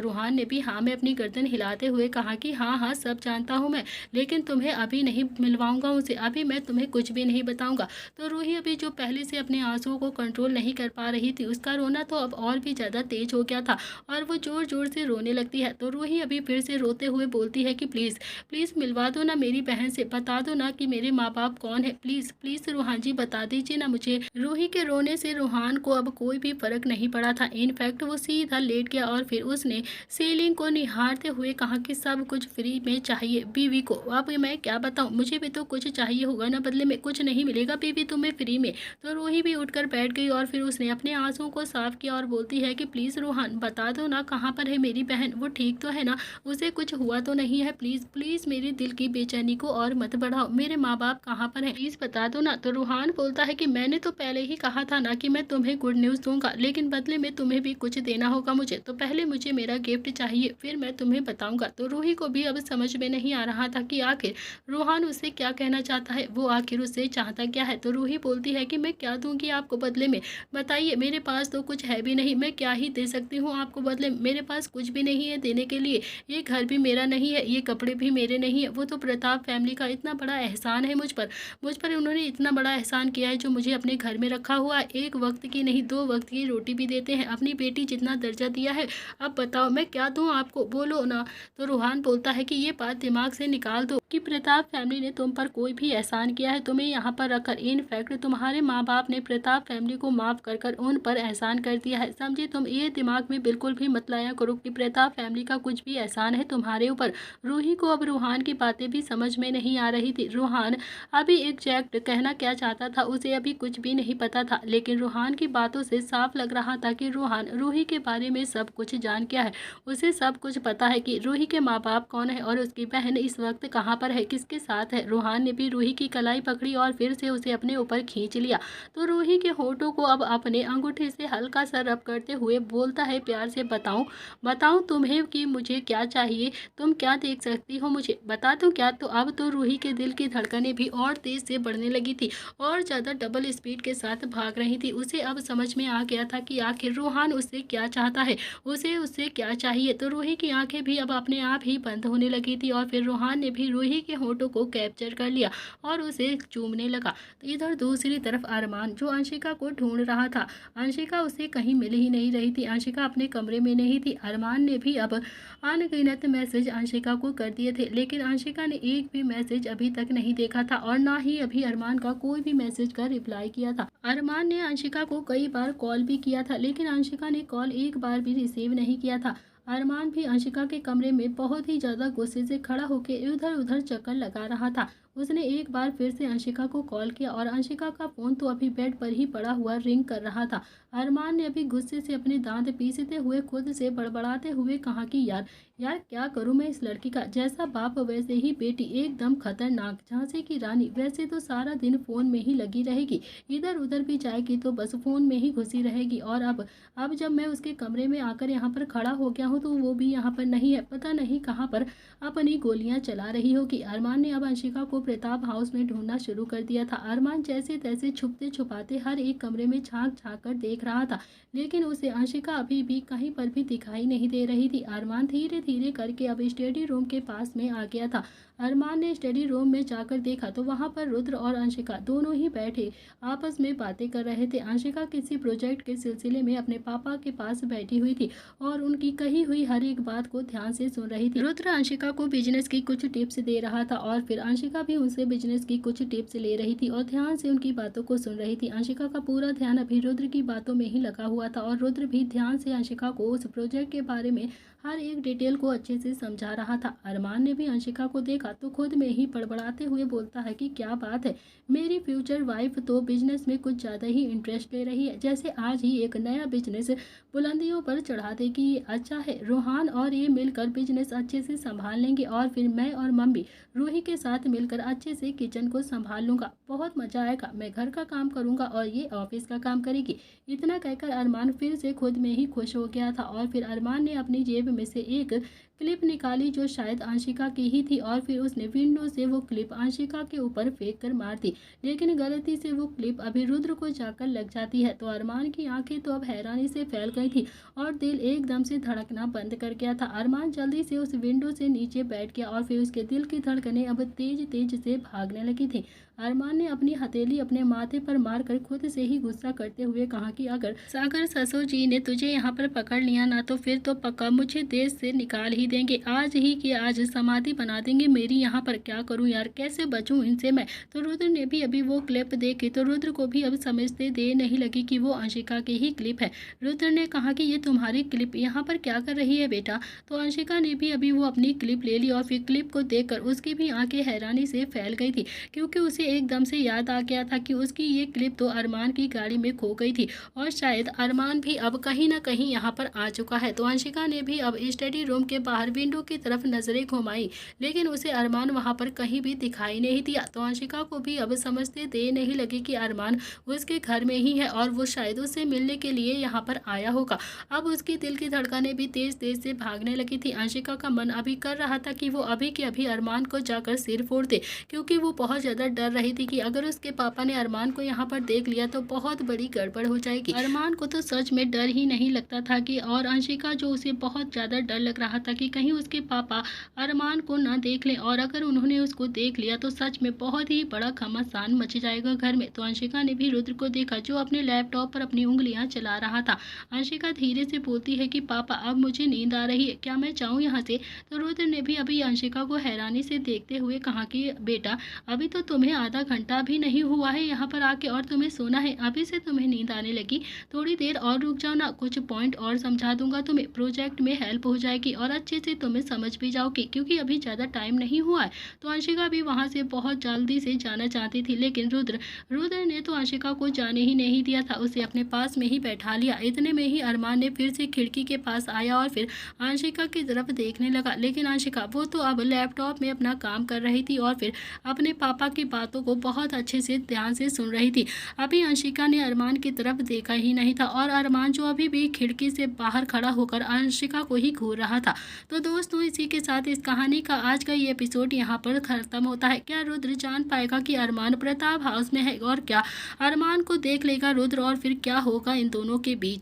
रूहान ने भी हाँ में अपनी गर्दन हिलाते हुए कहा कि हाँ हाँ सब जानता हूँ मैं, लेकिन तुम्हें अभी नहीं मिलवाऊंगा उसे, अभी मैं तुम्हें कुछ भी नहीं बताऊंगा। तो रूही अभी जो पहले से अपने आंसुओं को कंट्रोल नहीं कर पा रही थी, उसका रोना तो अब और भी ज़्यादा तेज हो गया था और वो जोर जोर से रोने लगती है। तो रूही अभी फिर से रोते हुए बोलती है कि प्लीज़ प्लीज़ मिलवा दो ना मेरी बहन से, बता दो ना कि मेरे माँ बाप कौन है, प्लीज़ प्लीज़ रूहान जी बता दीजिए ना मुझे। रूही के रोने से रूहान को अब कोई भी फर्क नहीं पड़ा था। इनफैक्ट वो सीधा लेट गया और फिर उसने सीलिंग को निहारते हुए कहा कि सब कुछ फ्री में चाहिए बीवी को, अब मैं क्या बताऊँ, मुझे भी तो कुछ चाहिए होगा ना, बदले में कुछ नहीं मिलेगा बीवी तुम्हें फ्री में। तो रूही भी उठकर बैठ गई और फिर उसने अपने आंसुओं को साफ किया और बोलती है कि प्लीज़ रूहान बता दो ना कहाँ पर है मेरी बहन, वो ठीक तो है ना, उसे कुछ हुआ तो नहीं है, प्लीज़ प्लीज़ मेरे दिल की बेचैनी को और मत बढ़ाओ, मेरे माँ बाप कहाँ पर हैं, प्लीज़ बता दो ना। तो रूहान बोलता है कि मैंने तो पहले ही कहा था ना कि मैं तुम्हें गुड न्यूज़ दूंगा, लेकिन बदले में तुम्हें भी कुछ देना होगा मुझे, तो पहले मुझे मेरा गिफ्ट चाहिए फिर मैं तुम्हें बताऊंगा। तो रूही को भी अब समझ में नहीं आ रहा था कि आखिर रूहान उससे क्या कहना चाहता है, वो आखिर उससे चाहता क्या है। तो रूही बोलती है कि मैं क्या दूंगी आपको बदले में, बताइए, मेरे पास तो कुछ है भी नहीं, मैं क्या ही दे सकती हूँ आपको बदले में, मेरे पास कुछ भी नहीं है देने के लिए, ये घर भी मेरा नहीं है, ये कपड़े भी मेरे नहीं है। वो तो प्रताप फैमिली का इतना बड़ा एहसान है मुझ पर उन्होंने इतना बड़ा एहसान किया है, जो मुझे अपने घर में रखा हुआ है। एक वक्त की नहीं, 2 वक्त की रोटी भी देते हैं, अपनी बेटी जितना दर्जा दिया है। अब बताओ मैं क्या दूँ आपको, बोलो ना। तो रूहान बोलता है कि ये बात दिमाग से निकाल दो कि प्रताप फैमिली ने तुम पर कोई भी एहसान किया है, तुम्हें यहाँ पर रखकर। इनफैक्ट तुम्हारे माँ बाप ने प्रताप फैमिली को माफ़ कर कर उन पर एहसान कर दिया है, समझे। तुम ये दिमाग में बिल्कुल भी मत लाया करो कि प्रताप फैमिली का कुछ भी एहसान है तुम्हारे ऊपर। रूही को अब रूहान की बातें भी समझ में नहीं आ रही थी। रूहान अभी एग्जैक्ट कहना क्या चाहता था उसे अभी कुछ भी नहीं पता था, लेकिन रूहान की बातों से साफ लग रहा था कि रूहान रूही के बारे में सब कुछ जान गया है। उसे सब कुछ पता है कि रूही के माँ बाप कौन है और उसकी बहन इस वक्त कहाँ पर है, किसके साथ है। रूहान ने भी रूही की कलाई पकड़ी और फिर से उसे अपने ऊपर खींच लिया। तो रूही के होठों को अब अपने अंगूठे से हल्का सा रब करते हुए बोलता है प्यार से, बताऊं तुम्हें कि मुझे क्या चाहिए, तुम क्या देख सकती हो मुझे, बता दूं क्या। तो अब तो रूही के दिल की धड़कनें भी और तेज से बढ़ने लगी थी और ज़्यादा डबल स्पीड के साथ भाग रही थी। उसे अब समझ में आ गया था कि आखिर रूहान उससे क्या चाहता है, उसे उससे क्या चाहिए। तो रूही की आंखें भी अब अपने आप ही बंद होने लगी थी और फिर रूहान ने भी रूही के होठों को कैप्चर कर लिया और उसे चूमने लगा। तो इधर दूसरी तरफ अरमान जो अंशिका को ढूंढ रहा था, अंशिका उसे कहीं मिल ही नहीं रही थी, अंशिका अपने कमरे में नहीं थी। अरमान ने भी अब अनगिनत मैसेज अंशिका को कर दिए थे, लेकिन अंशिका ने एक भी मैसेज अभी तक नहीं देखा था और ना ही अभी अरमान का कोई भी मैसेज का रिप्लाई किया था। अरमान ने अंशिका को कई बार कॉल भी किया था, लेकिन अंशिका ने कॉल एक बार भी रिसीव नहीं किया था। अरमान भी अंशिका के कमरे में बहुत ही ज़्यादा गुस्से से खड़ा होकर इधर उधर चक्कर लगा रहा था। उसने एक बार फिर से अंशिका को कॉल किया और अंशिका का फ़ोन तो अभी बेड पर ही पड़ा हुआ रिंग कर रहा था। अरमान ने अभी गुस्से से अपने दांत पीसते हुए खुद से बड़बड़ाते हुए कहा कि यार यार क्या करूं मैं इस लड़की का, जैसा बाप वैसे ही बेटी, एकदम खतरनाक, झांसी की रानी। वैसे तो सारा दिन फ़ोन में ही लगी रहेगी, इधर उधर भी जाएगी तो बस फ़ोन में ही घुसी रहेगी। और अब जब मैं उसके कमरे में आकर यहाँ पर खड़ा हो गया हूँ तो वो भी यहाँ पर नहीं है, पता नहीं कहाँ पर अपनी गोलियां चला रही होगी। अरमान ने अब अंशिका को प्रताप हाउस में ढूंढना शुरू कर दिया था। अरमान जैसे तैसे छुपते छुपाते हर एक कमरे में झांक झांक कर देख रहा था, लेकिन उसे अंशिका अभी भी कहीं पर भी दिखाई नहीं दे रही थी। अरमान धीरे धीरे करके अब स्टडी रूम के पास में आ गया था। अरमान ने स्टडी रूम में जाकर देखा तो वहां पर रुद्र और अंशिका दोनों ही बैठे आपस में बातें कर रहे थे। अंशिका किसी प्रोजेक्ट के सिलसिले में अपने पापा के पास बैठी हुई थी और उनकी कही हुई हर एक बात को ध्यान से सुन रही थी। रुद्र अंशिका को बिजनेस की कुछ टिप्स दे रहा था और फिर अंशिका भी उनसे बिजनेस की कुछ टिप्स ले रही थी और ध्यान से उनकी बातों को सुन रही थी। अंशिका का पूरा ध्यान अभी रुद्र की बातों में ही लगा हुआ था और रुद्र भी ध्यान से अंशिका को उस प्रोजेक्ट के बारे में हर एक डिटेल को अच्छे से समझा रहा था। अरमान ने भी अंशिका को देखा तो खुद में ही बड़बड़ाते हुए बोलता है कि क्या बात है, मेरी फ्यूचर वाइफ तो बिजनेस में कुछ ज़्यादा ही इंटरेस्ट ले रही है, जैसे आज ही एक नया बिजनेस बुलंदियों पर चढ़ा देगी। ये अच्छा है, रोहान और ये मिलकर बिजनेस अच्छे से संभाल लेंगे और फिर मैं और मम्मी रूही के साथ मिलकर अच्छे से किचन को संभाल लूँगा, बहुत मज़ा आएगा। मैं घर का काम करूँगा और ये ऑफिस का काम करेगी। इतना कहकर अरमान फिर से खुद में ही खुश हो गया था और फिर अरमान ने अपनी जेब में से एक क्लिप निकाली जो शायद अंशिका की ही थी और फिर उसने विंडो से वो क्लिप अंशिका के ऊपर फेंक कर मार दी, लेकिन गलती से वो क्लिप अभी रुद्र को जाकर लग जाती है। तो अरमान की आंखें तो अब हैरानी से फैल गई थी और दिल एकदम से धड़कना बंद कर गया था। अरमान जल्दी से उस विंडो से नीचे बैठ गया और फिर उसके दिल की धड़कनें अब तेज तेज से भागने लगी थी। अरमान ने अपनी हथेली अपने माथे पर मारकर खुद से ही गुस्सा करते हुए कहा कि अगर सागर ससुर जी ने तुझे यहाँ पर पकड़ लिया ना तो फिर तो पक्का मुझे देश से निकाल ही देंगे, आज ही की आज समाधि बना देंगे मेरी यहाँ पर। क्या करूँ यार, कैसे बचूँ इनसे मैं। तो रुद्र ने भी अभी वो क्लिप देखी तो रुद्र को भी अब समझते देर नहीं लगी कि वो अंशिका की ही क्लिप है। रुद्र ने कहा कि ये तुम्हारी क्लिप यहाँ पर क्या कर रही है बेटा। तो अंशिका ने भी अभी वो अपनी क्लिप ले ली और फिर क्लिप को देखकर उसकी भी आंखें हैरानी से फैल गई थी, क्योंकि उसे एकदम से याद आ गया था कि उसकी ये क्लिप तो अरमान की गाड़ी में खो गई थी और शायद अरमान भी अब कहीं ना कहीं यहाँ पर आ चुका है। तो अंशिका ने भी अब स्टडी रूम के बाहर विंडो की तरफ नजरें घुमाई, लेकिन उसे अरमान वहाँ पर कहीं भी दिखाई नहीं दिया। तो अंशिका को भी अब समझते देर नहीं लगी कि अरमान उसके घर में ही है और वो शायद उससे मिलने के लिए यहाँ पर आया होगा। अब उसकी दिल की धड़कनें भी तेज तेज से भागने लगी थी। अंशिका का मन अभी कर रहा था कि वो अभी के अभी अरमान को जाकर सिर फोड़ दे, क्योंकि वो बहुत ज़्यादा डर रही थी कि अगर उसके पापा ने अरमान को यहाँ पर देख लिया तो बहुत बड़ी गड़बड़ हो जाएगी। अरमान को तो सच में डर ही नहीं लगता था कि और अंशिका जो उसे बहुत ज़्यादा डर लग रहा था कि कहीं उसके पापा अरमान को ना देख लें और अगर उन्होंने उसको देख लिया तो सच में बहुत ही बड़ा घमासान मच जाएगा घर में। तो अंशिका ने भी रुद्र को देखा जो अपने लैपटॉप पर अपनी उंगलियां चला रहा था। अंशिका धीरे से बोलती है कि पापा अब मुझे नींद आ रही है, क्या मैं जाऊं यहाँ से? तो रुद्र ने भी अभी अंशिका को हैरानी से देखते हुए कहा कि बेटा अभी तो तुम्हें आधा घंटा भी नहीं हुआ है यहाँ पर आके और तुम्हें सोना है, अभी से तुम्हें नींद आने लगी? थोड़ी देर और रुक जाओ ना, कुछ पॉइंट और समझा दूंगा तुम्हें, प्रोजेक्ट में हेल्प हो जाएगी और अच्छे से तुम्हें समझ भी जाओगी क्योंकि अभी ज़्यादा टाइम नहीं हुआ है। तो अंशिका भी वहाँ से बहुत जल्दी से जाना चाहती थी लेकिन रुद्र ने तो अंशिका को जाने ही नहीं दिया था, उसे अपने पास में ही बैठा लिया। इतने में ही अरमान ने फिर से खिड़की के पास आया और फिर अंशिका की तरफ देखने लगा लेकिन अंशिका वो तो अब लैपटॉप में अपना काम कर रही थी और फिर अपने पापा की बातों को बहुत अच्छे से ध्यान से सुन रही थी। अभी अंशिका ने अरमान की तरफ देखा ही नहीं था और अरमान जो अभी भी खिड़की से बाहर खड़ा होकर अंशिका को ही घूर रहा था। तो दोस्तों इसी के साथ इस कहानी का आज का ये एपिसोड यहाँ पर खत्म होता है। क्या रुद्र जान पाएगा कि अरमान प्रताप हाउस में है और क्या अरमान को देख लेगा रुद्र और फिर क्या होगा इन दोनों के बीच?